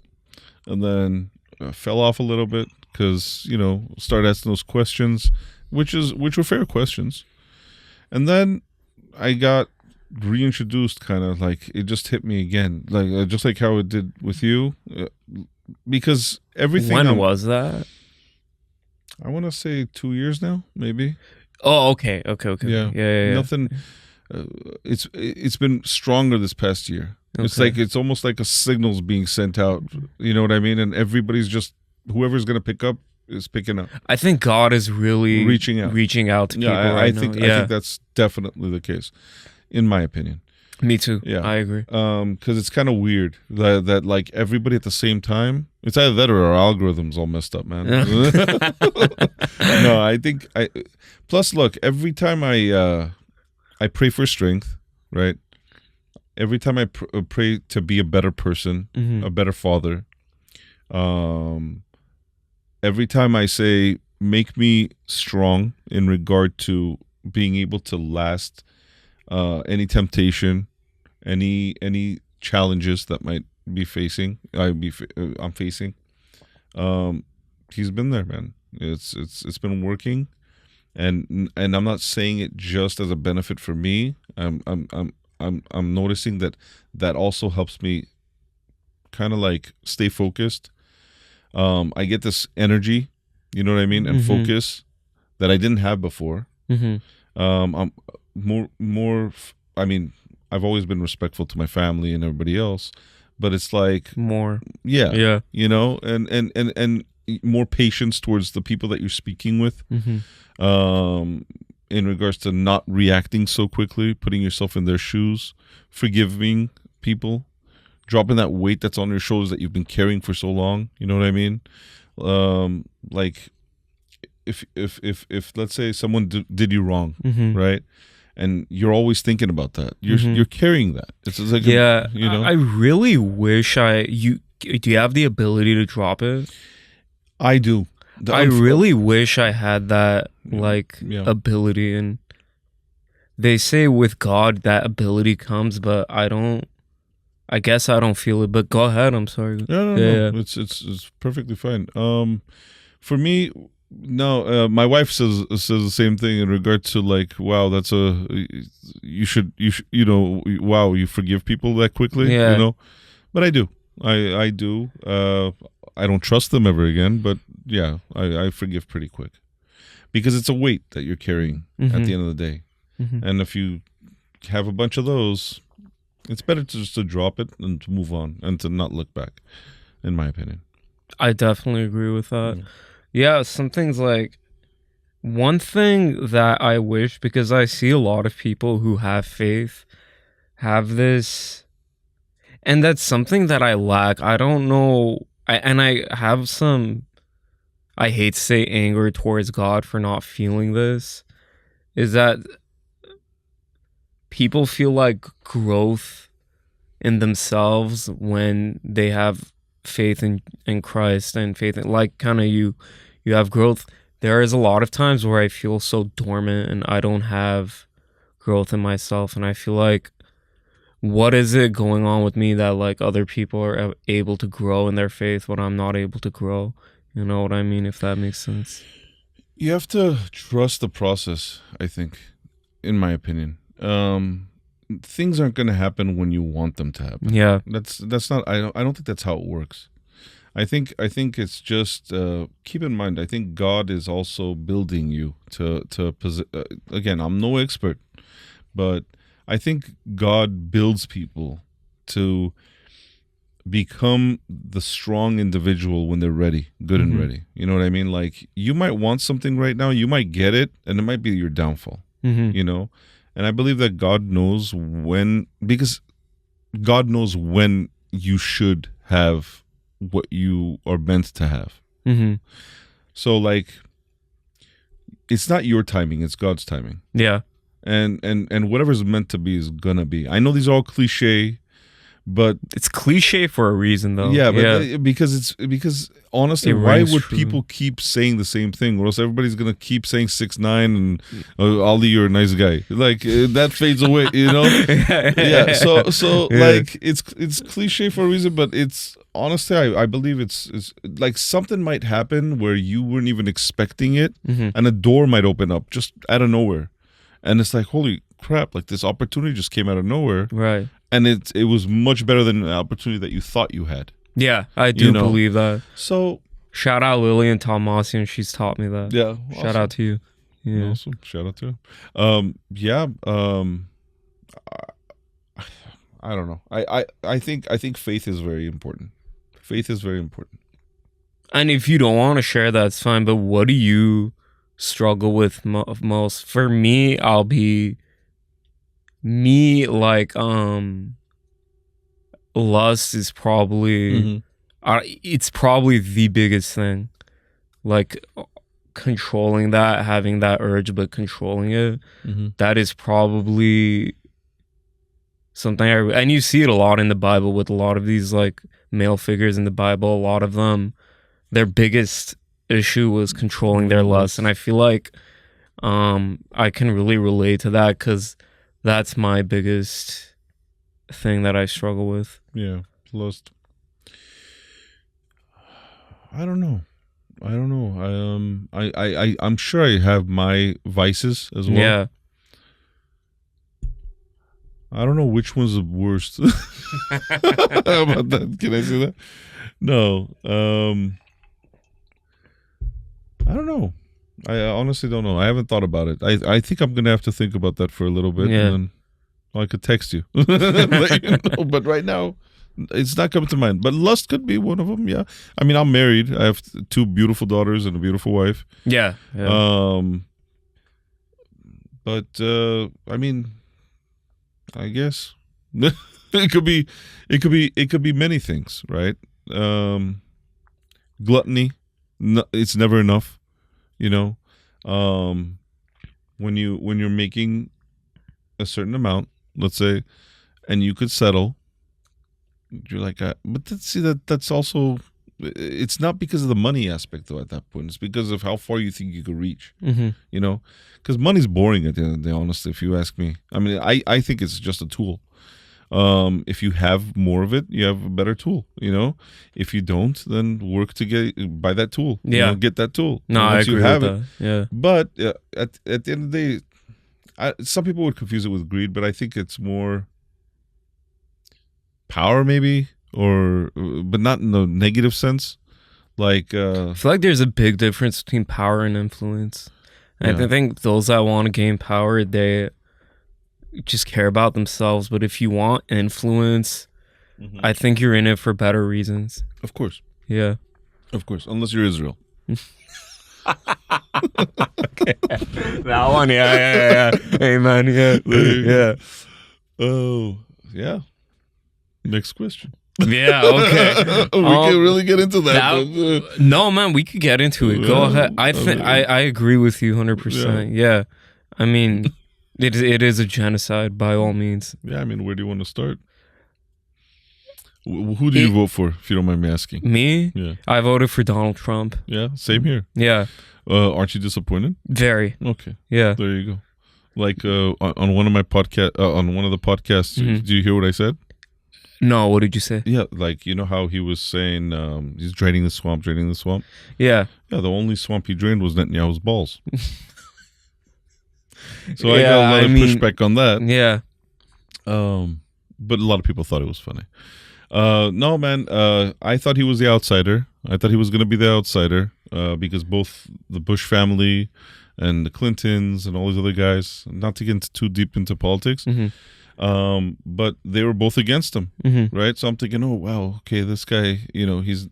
and then fell off a little bit because, you know, started asking those questions, which were fair questions. And then I got reintroduced, kind of like it just hit me again, like just like how it did with you, because everything.
When was that?
I want to say 2 years now, maybe.
Oh, okay. Yeah.
Nothing. It's been stronger this past year.
Okay.
It's like it's almost like a signal's being sent out. You know what I mean? And everybody's just, whoever's gonna pick up is picking up.
I think God is really
reaching out
to people.
I think that's definitely the case, in my opinion.
Me too.
Yeah,
I agree.
Because it's kind of weird that like everybody at the same time. It's either that or our algorithm's all messed up, man. No, I think Plus, look, every time I pray for strength, right? Every time I pray to be a better person, a better father. Every time I say, make me strong in regard to being able to last any temptation, any challenges that might be facing. I'm facing. He's been there, man. It's been working, and I'm not saying it just as a benefit for me. I'm noticing that also helps me kind of like stay focused. I get this energy, you know what I mean, and focus that I didn't have before. I'm more. I mean, I've always been respectful to my family and everybody else, but it's like
more.
Yeah. You know, and more patience towards the people that you're speaking with. In regards to not reacting so quickly, putting yourself in their shoes, forgiving people, dropping that weight that's on your shoulders that you've been carrying for so long. You know what I mean? Like if let's say someone did you wrong, right? And you're always thinking about that. You're carrying that. It's like you know.
I really wish do you have the ability to drop it?
I do.
I really wish I had that ability, and they say with God that ability comes, but I guess I don't feel it. But go ahead. I'm sorry.
No. It's perfectly fine. For me, no. My wife says the same thing in regard to like, wow, you should wow, you forgive people that quickly.
Yeah.
You know, but I do. I do. I don't trust them ever again, but yeah, I forgive pretty quick because it's a weight that you're carrying at the end of the day. And if you have a bunch of those, it's better just to drop it and to move on and to not look back, in my opinion.
I definitely agree with that. Yeah, some things like one thing that I wish, because I see a lot of people who have faith have this, and that's something that I lack. I don't know. I have some, I hate to say anger towards God for not feeling this, is that people feel like growth in themselves when they have faith in Christ and faith in, like, kind of you have growth. There is a lot of times where I feel so dormant and I don't have growth in myself, and I feel like, what is it going on with me that like other people are able to grow in their faith when I'm not able to grow? You know what I mean? If that makes sense.
You have to trust the process, I think, in my opinion. Things aren't going to happen when you want them to happen.
Yeah.
That's not, I don't think that's how it works. I think it's just, keep in mind, I think God is also building you to again, I'm no expert, but I think God builds people to become the strong individual when they're ready, good and ready. You know what I mean? Like, you might want something right now, you might get it, and it might be your downfall, you know? And I believe that God knows when, because God knows when you should have what you are meant to have. So, like, it's not your timing, it's God's timing.
Yeah.
And whatever's meant to be is gonna be. I know these are all cliche, but
it's cliche for a reason, though.
Yeah, but because honestly, why would people keep saying the same thing? Or else everybody's gonna keep saying 6ix9ine and Ali, you're a nice guy. Like that fades away, you know? Yeah. So like it's cliche for a reason, but it's honestly, I believe it's like something might happen where you weren't even expecting it, and a door might open up just out of nowhere, and it's like, holy crap! Like this opportunity just came out of nowhere,
right?
And it was much better than the opportunity that you thought you had.
Yeah, I do believe that.
So
shout out Lillian Tomasian. She's taught me that.
Yeah.
Shout out to you. Yeah.
Awesome. Shout out to you. I don't know. I think faith is very important. Faith is very important.
And if you don't want to share, that's fine. But what do you struggle with most? For me, I'll be like lust is probably it's probably the biggest thing, like controlling that, having that urge but controlling it. That is probably something and you see it a lot in the Bible with a lot of these like male figures in the Bible. A lot of them, their biggest issue was controlling their lust, and I feel like I can really relate to that because that's my biggest thing that I struggle with.
Yeah, lust. I don't know. I'm sure I have my vices as well.
Yeah.
I don't know which one's the worst. How about that? Can I say that? No. I don't know. I honestly don't know. I haven't thought about it. I think I'm gonna have to think about that for a little bit, and then I could text you, let you know. But right now, it's not coming to mind. But lust could be one of them. Yeah. I mean, I'm married. I have 2 beautiful daughters and a beautiful wife.
Yeah.
But I mean, I guess it could be many things, right? Gluttony. No, it's never enough. You know, when you're making a certain amount, let's say, and you could settle, you're like, but that's also, it's not because of the money aspect though. At that point, it's because of how far you think you could reach. You know, because money's boring at the end of the day. Honestly, if you ask me, I mean, I think it's just a tool. If you have more of it, you have a better tool. You know, if you don't, then work to buy that tool.
Yeah,
you know, get that tool.
No, I agree with that. Yeah,
but at the end of the day, some people would confuse it with greed, but I think it's more power, maybe, but not in the negative sense. Like,
I feel like there's a big difference between power and influence. And I think those that want to gain power, they just care about themselves. But if you want influence, I think you're in it for better reasons.
Of course.
Yeah.
Of course. Unless you're Israel.
Okay. That one, yeah. Amen. Yeah.
Oh, yeah. Next question.
Yeah, okay.
We can really get into that.
No, man, we could get into it. Go ahead. I agree with you 100%. Yeah. I mean, it is a genocide by all means.
Yeah, I mean, where do you want to start? Who do you vote for, if you don't mind me asking?
Me?
Yeah.
I voted for Donald Trump.
Yeah, same here.
Yeah.
Aren't you disappointed?
Very.
Okay.
Yeah.
There you go. Like on one of my on one of the podcasts, do you hear what I said?
No, what did you say?
Yeah, like, you know how he was saying he's draining the swamp.
Yeah.
Yeah, the only swamp he drained was Netanyahu's balls. So I got a lot of pushback on that.
Yeah.
But a lot of people thought it was funny. No, man, I thought he was the outsider. I thought he was going to be the outsider because both the Bush family and the Clintons and all these other guys, not to get too deep into politics, but they were both against him, right? So I'm thinking, oh, wow, okay, this guy, you know, he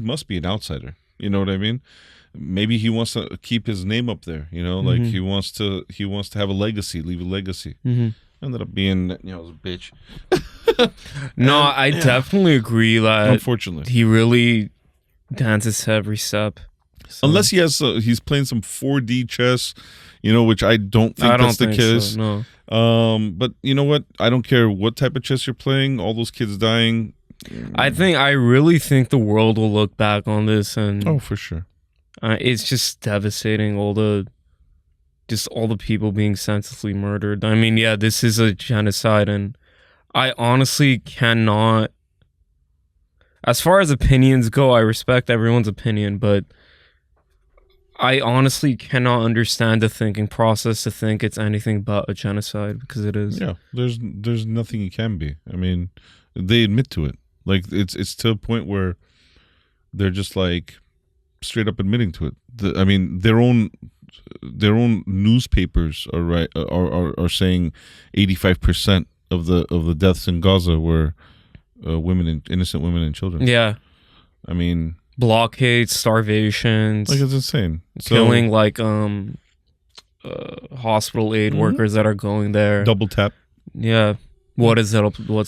must be an outsider. You know what I mean? Maybe he wants to keep his name up there, you know, like he wants to have a legacy, leave a legacy. Ended up being, you know, a bitch.
No, I definitely agree that
unfortunately
he really dances to every step. So,
unless he's playing some 4D chess, which I don't think that's the case.
So, no.
But you know what? I don't care what type of chess you're playing. All those kids dying.
I really think the world will look back on this, and
for sure,
it's just devastating. All the people being senselessly murdered. I mean, yeah, this is a genocide, and I honestly cannot. As far as opinions go, I respect everyone's opinion, but I honestly cannot understand the thinking process to think it's anything but a genocide, because it is.
Yeah, there's nothing it can be. I mean, they admit to it. Like it's to a point where they're just like straight up admitting to it. I mean, their own newspapers are saying 85% of the deaths in Gaza were innocent women and children.
Yeah,
I mean,
blockades, starvations,
like it's insane.
Killing hospital aid workers that are going there.
Double tap.
Yeah. What's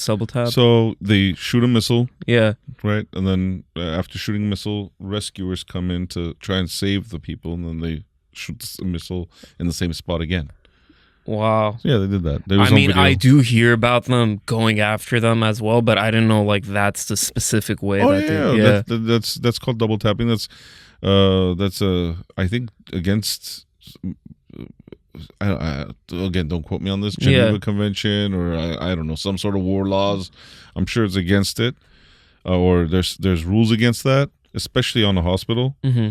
double tap?
So they shoot a missile.
Yeah.
Right, and then after shooting a missile, rescuers come in to try and save the people, and then they shoot a missile in the same spot again.
Wow.
Yeah, they did that.
I do hear about them going after them as well, but I didn't know that's the specific way
that's called double tapping. That's I think against. Again, don't quote me on this. Geneva Convention, or I don't know, some sort of war laws. I'm sure it's against it, or there's rules against that, especially on a hospital.
Mm-hmm.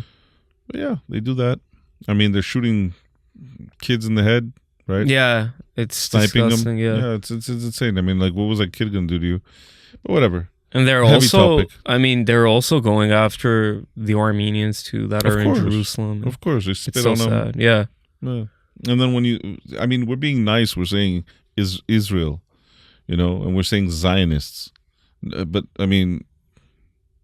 But yeah, they do that. I mean, they're shooting kids in the head, right?
Yeah, it's
sniping
disgusting.
them.
Yeah,
it's insane. I mean, like, what was that kid gonna do to you? But whatever.
And they're they're also going after the Armenians too that are in Jerusalem.
Of course, they spit
it's so
on them.
Sad. Yeah.
And then we're being nice. We're saying is Israel, and we're saying Zionists. But I mean,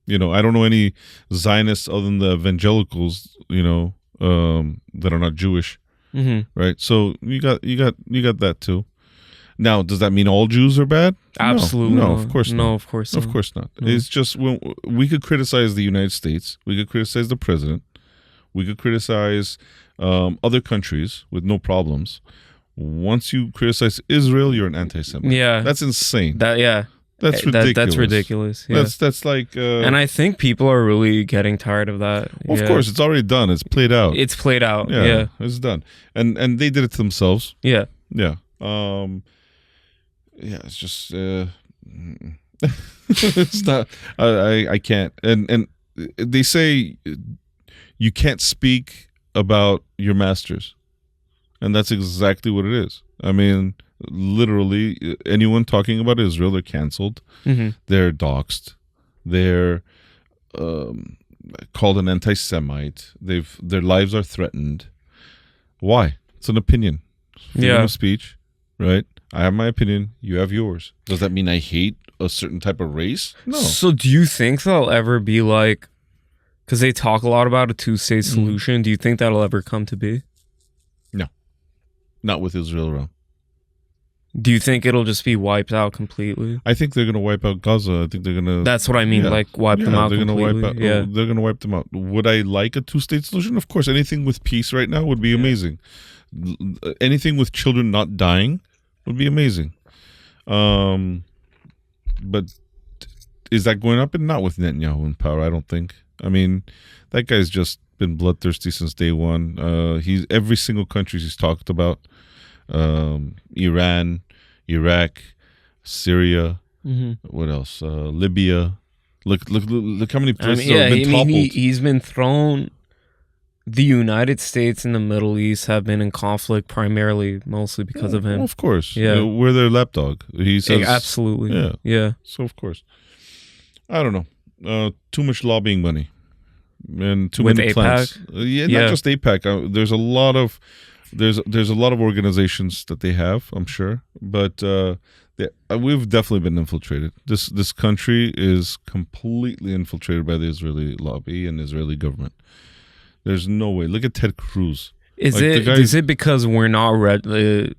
I don't know any Zionists other than the evangelicals, that are not Jewish, right? So you got that too. Now, does that mean all Jews are bad?
Absolutely
no, of course not.
No, of course not.
Of course not.
No.
It's just we could criticize the United States. We could criticize the president. We could criticize other countries with no problems. Once you criticize Israel, you're an anti-Semite.
Yeah,
that's insane.
That's ridiculous. That's ridiculous. Yeah.
That's like,
and I think people are really getting tired of that.
Well, of course, it's already done. It's played out.
Yeah,
it's done. And they did it to themselves.
Yeah.
It's just it's not. I can't. And they say you can't speak about your masters, and that's exactly what it is. I mean, literally, anyone talking about Israel, they're canceled.
Mm-hmm.
They're doxxed. They're called an anti-Semite. Their lives are threatened. Why? It's an opinion. Freedom of speech, right? I have my opinion. You have yours. Does that mean I hate a certain type of race? No.
So do you think they'll ever be like, because they talk a lot about a two-state solution, do you think that'll ever come to be?
No. Not with Israel around.
Do you think it'll just be wiped out completely?
I think they're going to wipe out Gaza. I think they're going to...
That's what I mean, wipe them out completely.
They're going to wipe them out. Would I like a two-state solution? Of course. Anything with peace right now would be amazing. Anything with children not dying would be amazing. But is that going up? And not with Netanyahu in power, I don't think. I mean, that guy's just been bloodthirsty since day one. Every single country he's talked about. Iran, Iraq, Syria, what else? Libya. Look how many places have been toppled.
He's been thrown. The United States and the Middle East have been in conflict mostly because of him.
Of course.
Yeah.
We're their lapdog. He says.
Absolutely. Yeah.
So, of course. I don't know. Too much lobbying money. And too many plans. Not just AIPAC. There's a lot of... There's a lot of organizations that they have, I'm sure, but we've definitely been infiltrated. This country is completely infiltrated by the Israeli lobby and Israeli government. There's no way. Look at Ted Cruz.
Is it because we're not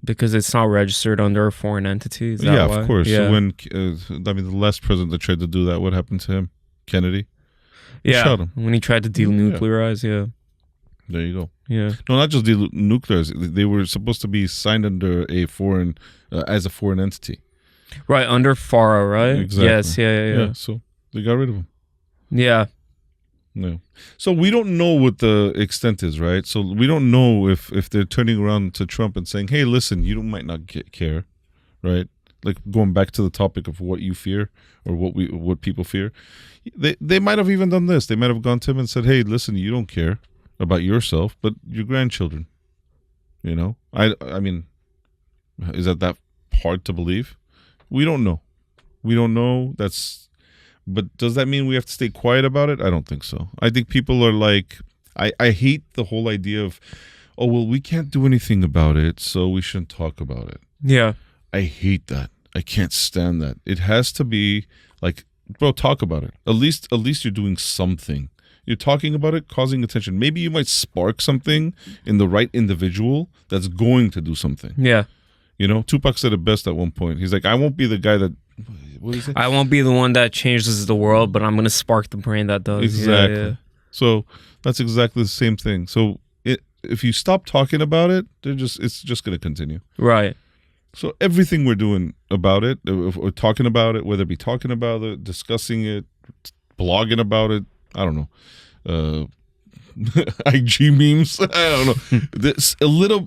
because it's not registered under a foreign entity? Is that why?
Of course. Yeah. So when the last president that tried to do that, what happened to him? Kennedy.
Yeah, shot him when he tried to denuclearize.
There you go.
Yeah.
No, not just the nuclears. They were supposed to be signed under a foreign, as a foreign entity.
Right, under FARA, right?
Exactly.
Yes, yeah.
So they got rid of them.
Yeah.
No. So we don't know what the extent is, right? So we don't know if they're turning around to Trump and saying, "Hey, listen, you might not care," right? Like going back to the topic of what you fear or what people fear. They might have even done this. They might have gone to him and said, "Hey, listen, you don't care about yourself, but your grandchildren." You know, I mean, is that hard to believe? We don't know. We don't know. But does that mean we have to stay quiet about it? I don't think so. I think people are like, I hate the whole idea of, oh, well, we can't do anything about it, so we shouldn't talk about it.
Yeah.
I hate that. I can't stand that. It has to be like, bro, talk about it. At least you're doing something. You're talking about it, causing attention. Maybe you might spark something in the right individual that's going to do something.
Yeah.
You know, Tupac said it best at one point. He's like, I won't be the guy that, what is it?
I won't be the one that changes the world, but I'm going to spark the brain that does.
Exactly.
Yeah.
So that's exactly the same thing. So if you stop talking about it, it's just going to continue.
Right.
So everything we're doing about it, or talking about it, whether it be talking about it, discussing it, blogging about it, I don't know, IG memes, I don't know.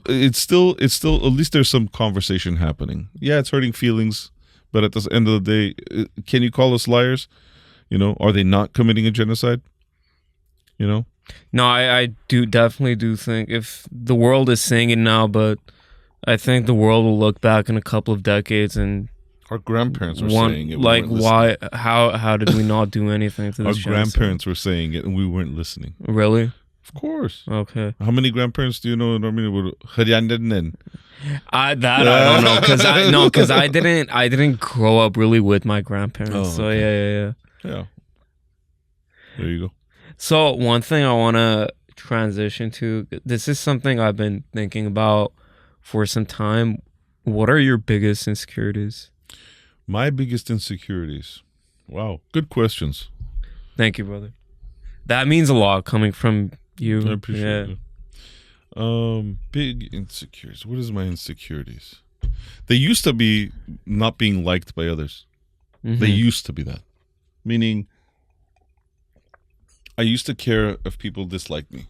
It's still at least there's some conversation happening. Yeah, it's hurting feelings, but at the end of the day, can you call us liars? You know, are they not committing a genocide? You know?
No, I definitely do think if the world is saying it now, but I think the world will look back in a couple of decades and
our grandparents were saying it.
Like, why? How did we not do anything to this?
Our grandparents were saying it, and we weren't listening.
Really?
Of course.
Okay.
How many grandparents do you know in Armenia would?
I don't know because I didn't grow up really with my grandparents.
Oh,
so
okay. Yeah. There you go.
So one thing I want to transition to. This is something I've been thinking about for some time. What are your biggest insecurities?
My biggest insecurities. Wow. Good questions.
Thank you, brother. That means a lot coming from you.
I appreciate it. Big insecurities. What is my insecurities? They used to be not being liked by others.
Mm-hmm.
They used to be that. Meaning, I used to care if people disliked me.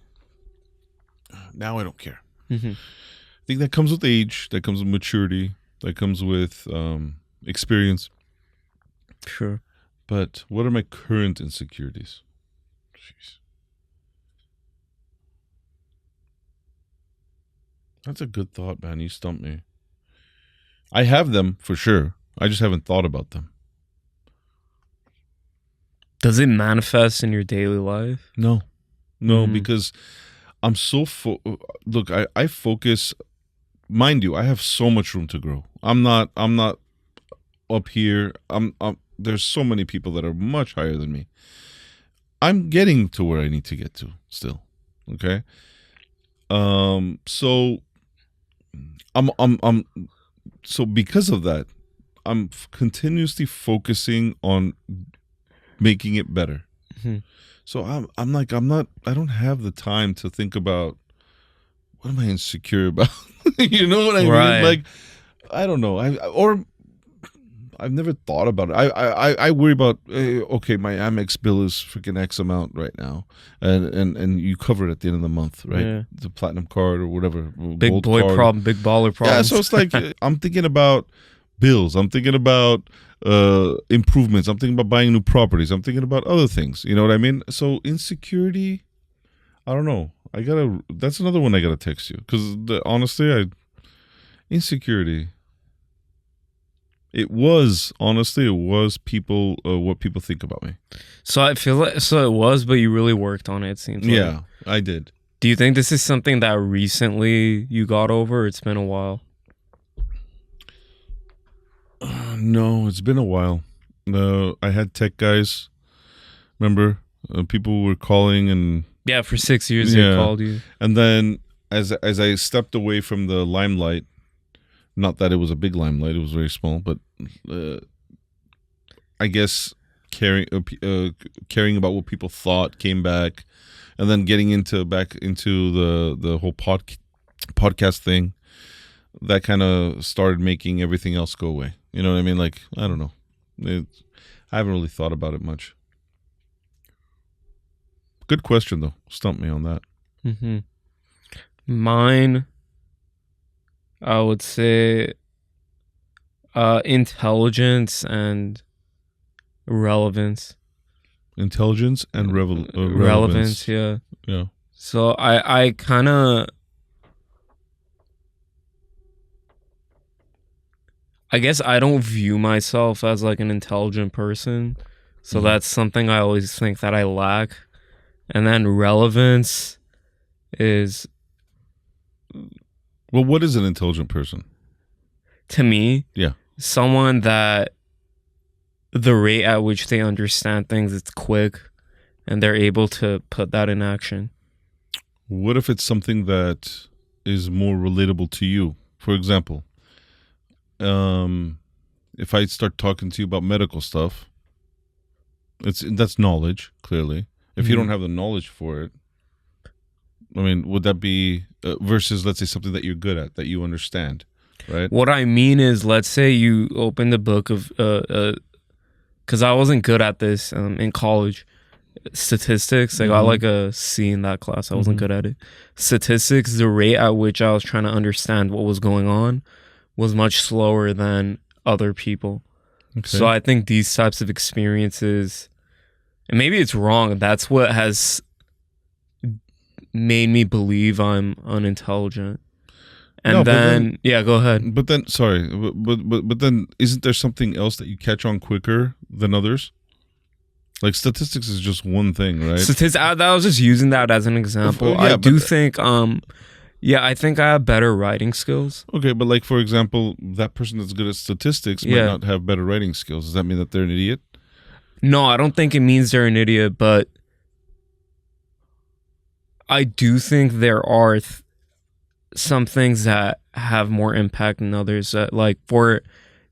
Now I don't care.
Mm-hmm.
I think that comes with age. That comes with maturity. That comes with experience.
Sure.
But what are my current insecurities? Jeez. That's a good thought, man. You stumped me. I have them for sure. I just haven't thought about them.
Does it manifest in your daily life?
No, because I'm so look. I focus. Mind you, I have so much room to grow. I'm not up here. There's so many people that are much higher than me. I'm getting to where I need to get to still. Okay. So so because of that, I'm continuously focusing on making it better.
Mm-hmm.
So I don't have the time to think about what am I insecure about? You know what I mean? Like, I don't know. I've never thought about it. I worry about, okay, my Amex bill is freaking X amount right now. And you cover it at the end of the month, right?
Yeah.
The platinum card or whatever.
Big
gold
boy
card.
problem, big baller problem.
Yeah, so it's like, I'm thinking about bills. I'm thinking about improvements. I'm thinking about buying new properties. I'm thinking about other things. You know what I mean? So insecurity, I don't know. That's another one I gotta text you. Because honestly, insecurity. It was people, what people think about me.
So I feel like, it was, but you really worked on it seems like.
Yeah, I did.
Do you think this is something that recently you got over, or it's been a while?
No, it's been a while. I had tech guys. Remember, people were calling and...
Yeah, for 6 years they called you.
And then as I stepped away from the limelight, not that it was a big limelight, it was very small, but I guess caring about what people thought came back. and then getting back into the whole podcast thing, that kind of started making everything else go away. You know what I mean? Like, I don't know. I haven't really thought about it much. Good question, though. Stump me on that.
Mm-hmm. Mine, I would say intelligence and relevance.
Intelligence and
relevance, yeah.
Yeah.
So I kind of, I guess I don't view myself as like an intelligent person. So that's something I always think that I lack. And then relevance is...
Well, what is an intelligent person?
To me,
yeah,
someone that the rate at which they understand things, it's quick, and they're able to put that in action.
What if it's something that is more relatable to you? For example, if I start talking to you about medical stuff, that's knowledge, clearly. If you don't have the knowledge for it, I mean, would that be versus, let's say, something that you're good at, that you understand, right?
What I mean is, let's say you open the book of, because I wasn't good at this in college, statistics. I got like a C in that class. I wasn't good at it. Statistics, the rate at which I was trying to understand what was going on was much slower than other people. Okay. So I think these types of experiences, and maybe it's wrong, that's what has made me believe I'm unintelligent. And then yeah, go ahead.
But then, sorry, but then, isn't there something else that you catch on quicker than others? Like statistics is just one thing, right?
I was just using that as an example. I do think, I think I have better writing skills.
Okay, but like, for example, that person that's good at statistics might not have better writing skills. Does that mean that they're an idiot?
No, I don't think it means they're an idiot, but I do think there are some things that have more impact than others. Like, for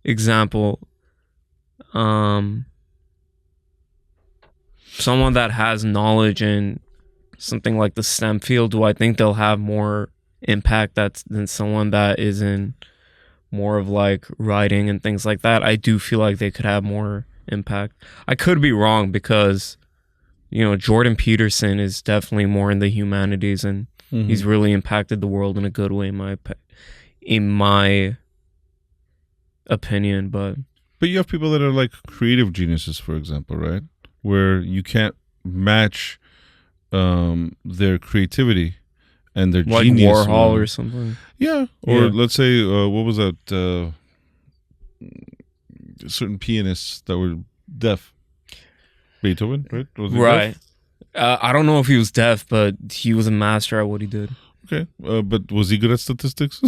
example, someone that has knowledge in something like the STEM field, do I think they'll have more impact than someone that is in more of like writing and things like that? I do feel like they could have more impact. I could be wrong because, you know, Jordan Peterson is definitely more in the humanities, and he's really impacted the world in a good way, in my opinion. But
you have people that are like creative geniuses, for example, right? Where you can't match their creativity and their
like
genius.
Like Warhol or something.
Yeah. Or let's say, what was that? Certain pianists that were deaf. Beethoven, right? Was he
right.
deaf?
I don't know if he was deaf, but he was a master at what he did.
Okay. But was he good at statistics?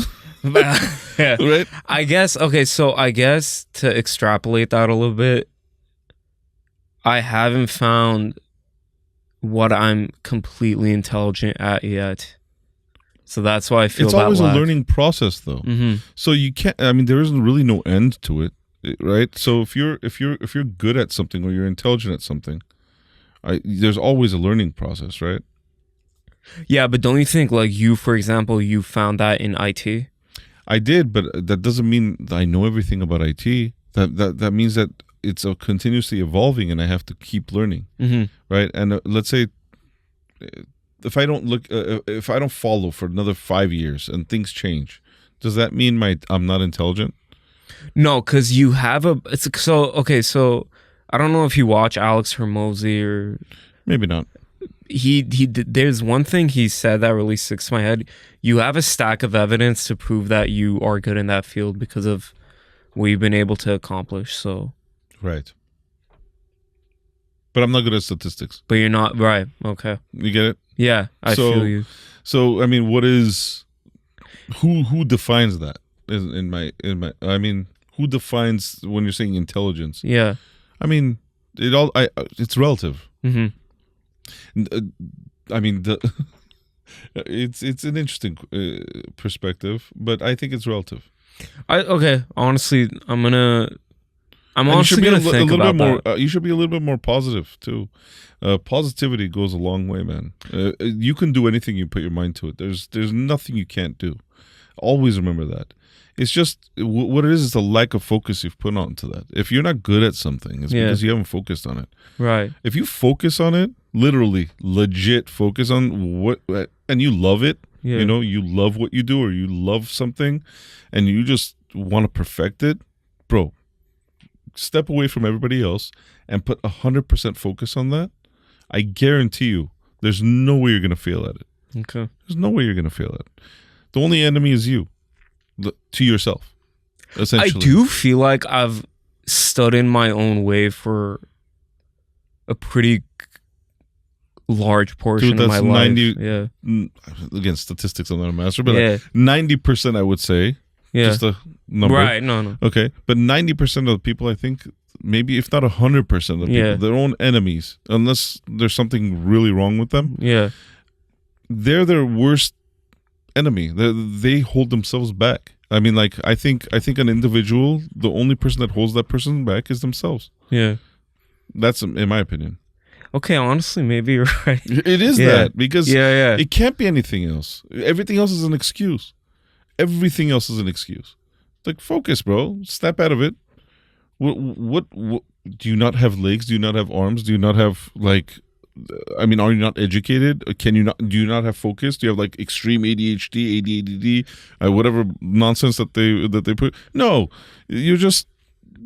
Yeah.
Right?
I guess, okay, so I guess to extrapolate that a little bit, I haven't found what I'm completely intelligent at yet. So that's why I feel
it's
that
always
lack.
A learning process, though. So you can't. I mean, there isn't really no end to it, right? So if you're good at something or you're intelligent at something, there's always a learning process, right?
Yeah, but don't you think, like you, for example, you found that in IT?
I did, but that doesn't mean that I know everything about IT. That means that it's continuously evolving, and I have to keep learning, right? And let's say, if I don't follow for another 5 years and things change, does that mean I'm not intelligent? No,
because you have so I don't know if you watch Alex Hormozy or
maybe not.
He there's one thing he said that really sticks to my head. You have a stack of evidence to prove that you are good in that field because of what you've been able to accomplish. So
right. But I'm not good at statistics.
But you're not, right? Okay.
You get it?
Yeah, I feel you.
So I mean, what is who defines that? In my I mean, who defines when you're saying intelligence?
Yeah.
I mean, it's relative. I mean, it's an interesting perspective, but I think it's relative.
Okay, honestly, I'm gonna I'm
And
honestly going to think
little
about
bit more.
that.
You should be a little bit more positive too. Positivity goes a long way, man. You can do anything you put your mind to it. There's nothing you can't do. Always remember that. It's just what it is the lack of focus you've put onto that. If you're not good at something, it's because you haven't focused on it.
Right.
If you focus on it, literally, legit focus on what, and you love it, you know, you love what you do, or you love something, and you just want to perfect it, bro, step away from everybody else and put 100% focus on that. I guarantee you, there's no way you're going to fail at it.
Okay.
There's no way you're going to fail at it. The only enemy is you, to yourself, essentially.
I do feel like I've stood in my own way for a pretty large portion of my life. Yeah.
Again, statistics, I'm not a master, but 90%, I would say.
Yeah.
Just a number.
Right. No.
Okay. But 90% of the people, I think, maybe if not 100% of the people, their own enemies, unless there's something really wrong with them.
Yeah.
They're their worst enemy. They hold themselves back. I mean, like, I think an individual, the only person that holds that person back is themselves.
Yeah.
That's in my opinion.
Okay, honestly, maybe you're right.
It is that, because
it
can't be anything else. Everything else is an excuse. Everything else is an excuse. Like, focus, bro. Snap out of it. What do you not have legs? Do you not have arms? Do you not have, like, I mean, are you not educated? Do you not have focus? Do you have, like, extreme ADHD, ADD, whatever nonsense that they put? No, you're just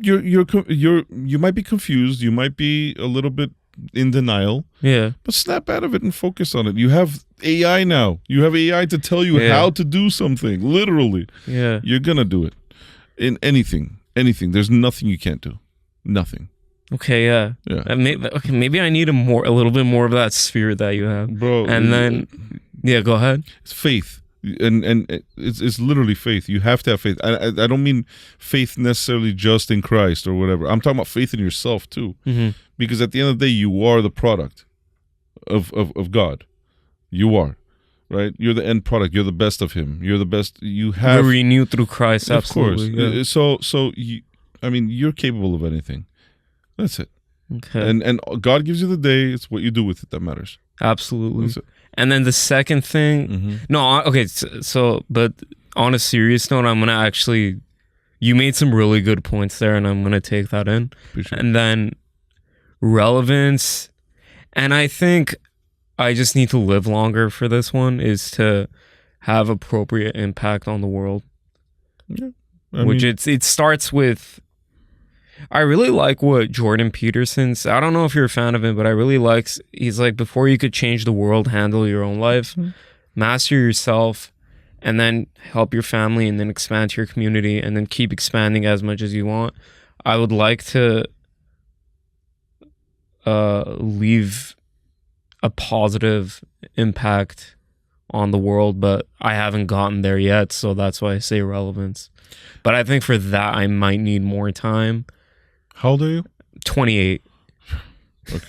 you might be confused. You might be a little bit in denial. Yeah. But snap out of it and focus on it. You have AI now. You have AI to tell you how to do something. Literally. Yeah. You're gonna do it. In anything. There's nothing you can't do. Nothing.
Okay, yeah. Maybe I need a little bit more of that spirit that you have, bro. And then, go ahead.
It's faith, and it's literally faith. You have to have faith. I don't mean faith necessarily just in Christ or whatever. I'm talking about faith in yourself too, because at the end of the day, you are the product of God. You are, right? You're the end product. You're the best of Him. You're the best. You have
You're renewed through Christ. Absolutely.
Of course. Yeah. So you're capable of anything. That's it. Okay. And God gives you the day. It's what you do with it that matters.
Absolutely. That's it. And then the second thing, but on a serious note, I'm going to actually, you made some really good points there, and I'm going to take that in. Appreciate and then relevance, and I think I just need to live longer for this one, is to have appropriate impact on the world. Yeah. It starts with, I really like what Jordan Peterson's, I don't know if you're a fan of him, but I really he's like, before you could change the world, handle your own life, master yourself, and then help your family, and then expand to your community, and then keep expanding as much as you want. I would like to leave a positive impact on the world, but I haven't gotten there yet, so that's why I say relevance. But I think for that, I might need more time.
How old are you?
28.
Okay.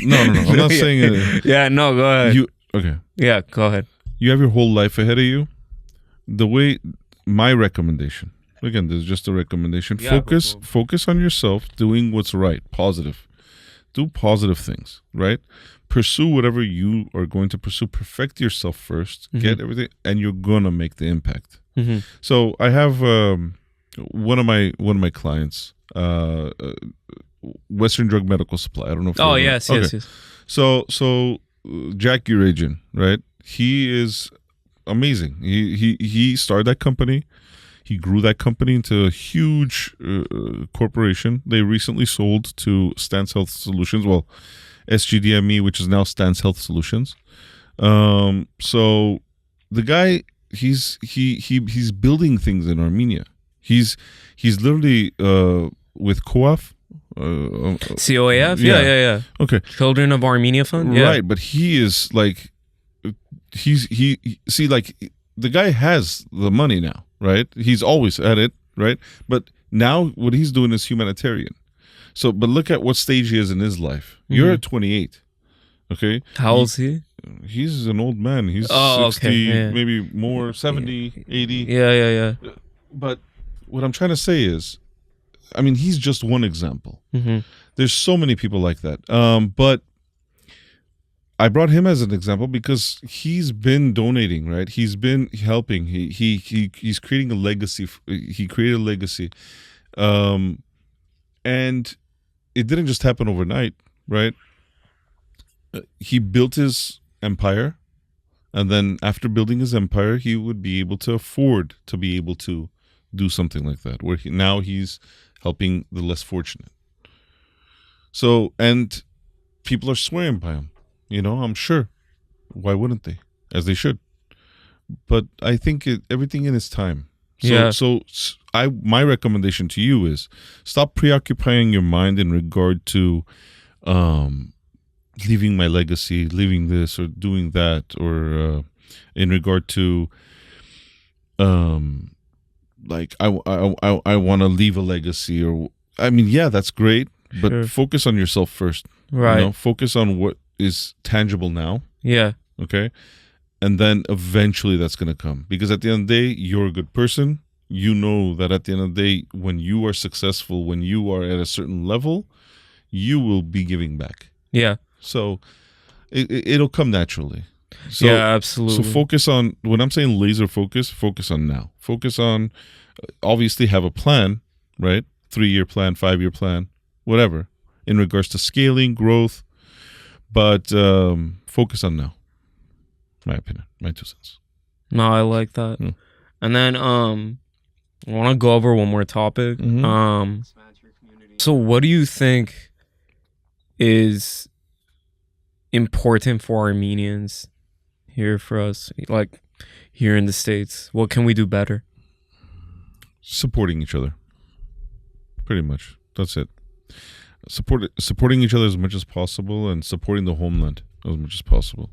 No. I'm not saying it.
Yeah, no, go ahead.
Okay.
Yeah, go ahead.
You have your whole life ahead of you. My recommendation, again, this is just a recommendation. Yeah, focus on yourself, doing what's right, positive. Do positive things, right? Pursue whatever you are going to pursue. Perfect yourself first. Get everything, and you're gonna make the impact. So I have one of my clients, Western Drug Medical Supply. I don't know if
yes.
So Jack Urajan, right? He is amazing. He started that company. He grew that company into a huge corporation. They recently sold to Stance Health Solutions. Well, SGDME, which is now Stance Health Solutions. So the guy, he's building things in Armenia. He's literally with COAF.
COAF? Yeah. Okay. Children of Armenia Fund? Yeah.
Right, but he is like, the guy has the money now, right? He's always at it, right? But now what he's doing is humanitarian. So, but look at what stage he is in his life. You're at 28, okay?
How old is he?
He's an old man. He's 60, maybe more, 70, 80.
Yeah.
But what I'm trying to say is, I mean, he's just one example.
Mm-hmm.
There's so many people like that. But I brought him as an example because he's been donating, right? He's been helping. He's creating a legacy. He created a legacy, and it didn't just happen overnight, right? He built his empire, and then after building his empire, he would be able to afford to be able to do something like that. Where now he's helping the less fortunate. So, and people are swearing by him. I'm sure. Why wouldn't they? As they should. But I think everything in its time. So my recommendation to you is stop preoccupying your mind in regard to leaving my legacy, leaving this or doing that, or in regard to like I want to leave a legacy, or I mean, yeah, that's great, but
Sure.
focus on yourself first.
Right.
Focus on what is tangible now.
Yeah.
Okay. And then eventually that's going to come. Because at the end of the day, you're a good person. You know that at the end of the day, when you are successful, when you are at a certain level, you will be giving back.
Yeah.
So it'll come naturally. So,
yeah, absolutely.
So focus on, when I'm saying laser focus on now. Focus on, obviously have a plan, right? 3-year plan, 5-year plan, whatever, in regards to scaling, growth. But focus on now. My opinion, my 2 cents.
No, I like that.
Yeah.
And then I want to go over one more topic.
Mhm.
So what do you think is important for Armenians here for us, like here in the States? What can we do better?
Supporting each other. Pretty much. That's it. Supporting each other as much as possible, and supporting the homeland as much as possible.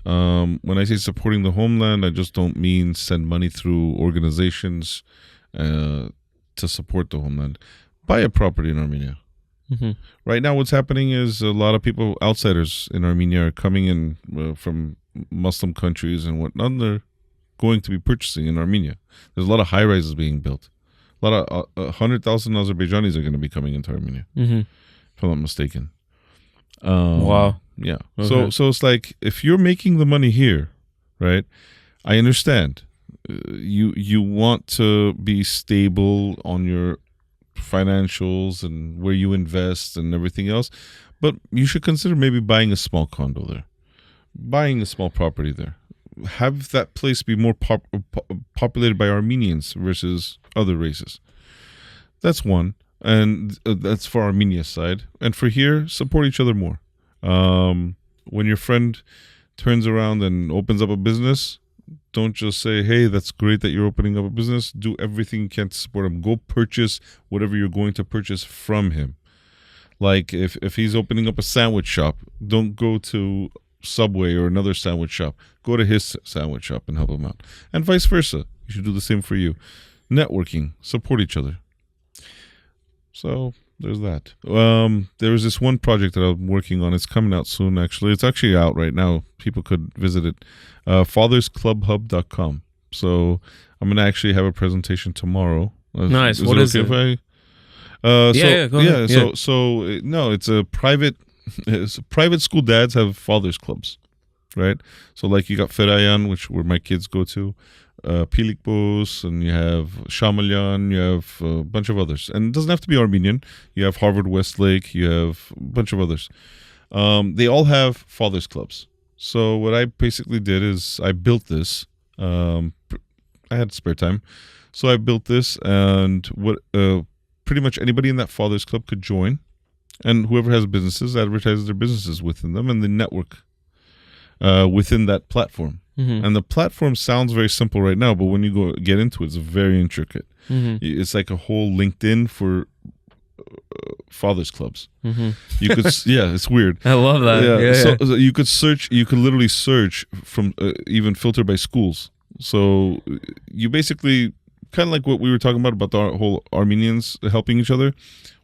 When I say supporting the homeland, I just don't mean send money through organizations to support the homeland. Buy a property in Armenia.
Mm-hmm.
Right now what's happening is a lot of people, outsiders in Armenia, are coming in from Muslim countries and whatnot, and they're going to be purchasing in Armenia. There's a lot of high-rises being built. A lot of 100,000 Azerbaijanis are going to be coming into Armenia, if I'm not mistaken.
Wow.
Yeah.
Okay.
So it's like, if you're making the money here, right? I understand. You want to be stable on your financials and where you invest and everything else, but you should consider maybe buying a small condo there, buying a small property there. Have that place be more populated by Armenians versus other races. That's one. And that's for Armenia's side. And for here, support each other more. When your friend turns around and opens up a business, don't just say, hey, that's great that you're opening up a business. Do everything you can to support him. Go purchase whatever you're going to purchase from him. Like if he's opening up a sandwich shop, don't go to Subway or another sandwich shop. Go to his sandwich shop and help him out. And vice versa. You should do the same for you. Networking. Support each other. So there's that. There's this one project that I'm working on. It's coming out soon, actually. It's actually out right now. People could visit it. fathersclubhub.com. So I'm going to actually have a presentation tomorrow.
Nice. What is it?
Go ahead. No, it's a private school dads have fathers clubs, right? So like you got Ferayan, where my kids go to, Pilikbos, and you have Shamalyan, you have a bunch of others. And it doesn't have to be Armenian. You have Harvard Westlake, you have a bunch of others. They all have fathers clubs. So what I basically did is I built this. I had spare time. So I built this, and what pretty much anybody in that fathers club could join. And whoever has businesses advertises their businesses within them, and they network within that platform. Mm-hmm. And the platform sounds very simple right now, but when you get into it, it's very intricate. Mm-hmm. It's like a whole LinkedIn for fathers clubs. Mm-hmm. You could, it's weird.
I love that.
So you could search. You could literally search from even filter by schools. So you basically kind of like what we were talking about the whole Armenians helping each other.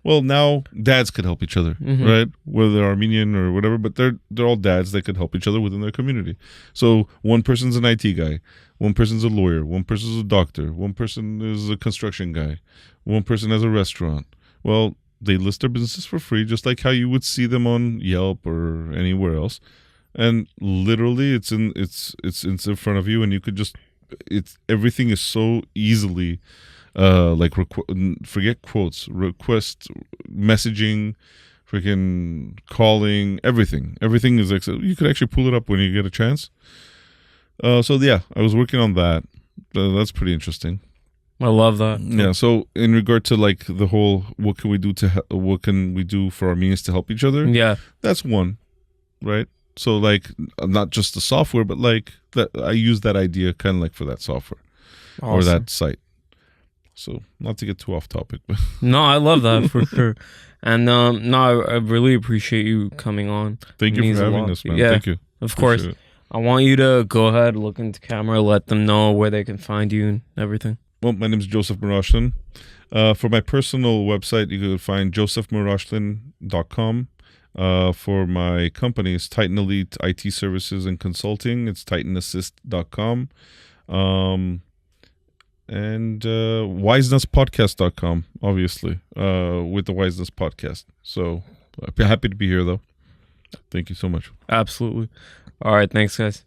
Well, now dads could help each other, right? Whether they're Armenian or whatever, but they're all dads that could help each other within their community. So one person's an IT guy, one person's a lawyer, one person's a doctor, one person is a construction guy, one person has a restaurant, Well, they list their businesses for free, just like how you would see them on Yelp or anywhere else. And literally, it's in front of you, and you could just everything is so easily forget quotes, request messaging, freaking calling, everything is like, so you could actually pull it up when you get a chance. So yeah, I was working on that. That's pretty interesting.
I love that.
Yeah. So in regard to like the whole, what can we do for Armenians to help each other?
Yeah,
That's one, right? So like not just the software, but like that I use that idea kind of like for that software or
awesome.
that site. So not to get too off topic, but
No, I love that for sure. And no, I really appreciate you coming on.
thank
It
you
means
for
a
having
lot.
us, man.
Yeah,
Thank you.
of course.
Appreciate it.
I want you to go ahead, look into camera, let them know where they can find you and everything.
Well, my name is Joseph Marashlian. For my personal website, you can find josephmarashlian.com. For my company, it's Titan Elite IT Services and Consulting. It's titanassist.com. And wisenutspodcast.com, obviously, with the WiseNuts podcast. So I'd be happy to be here, though. Thank you so much.
Absolutely. All right. Thanks, guys.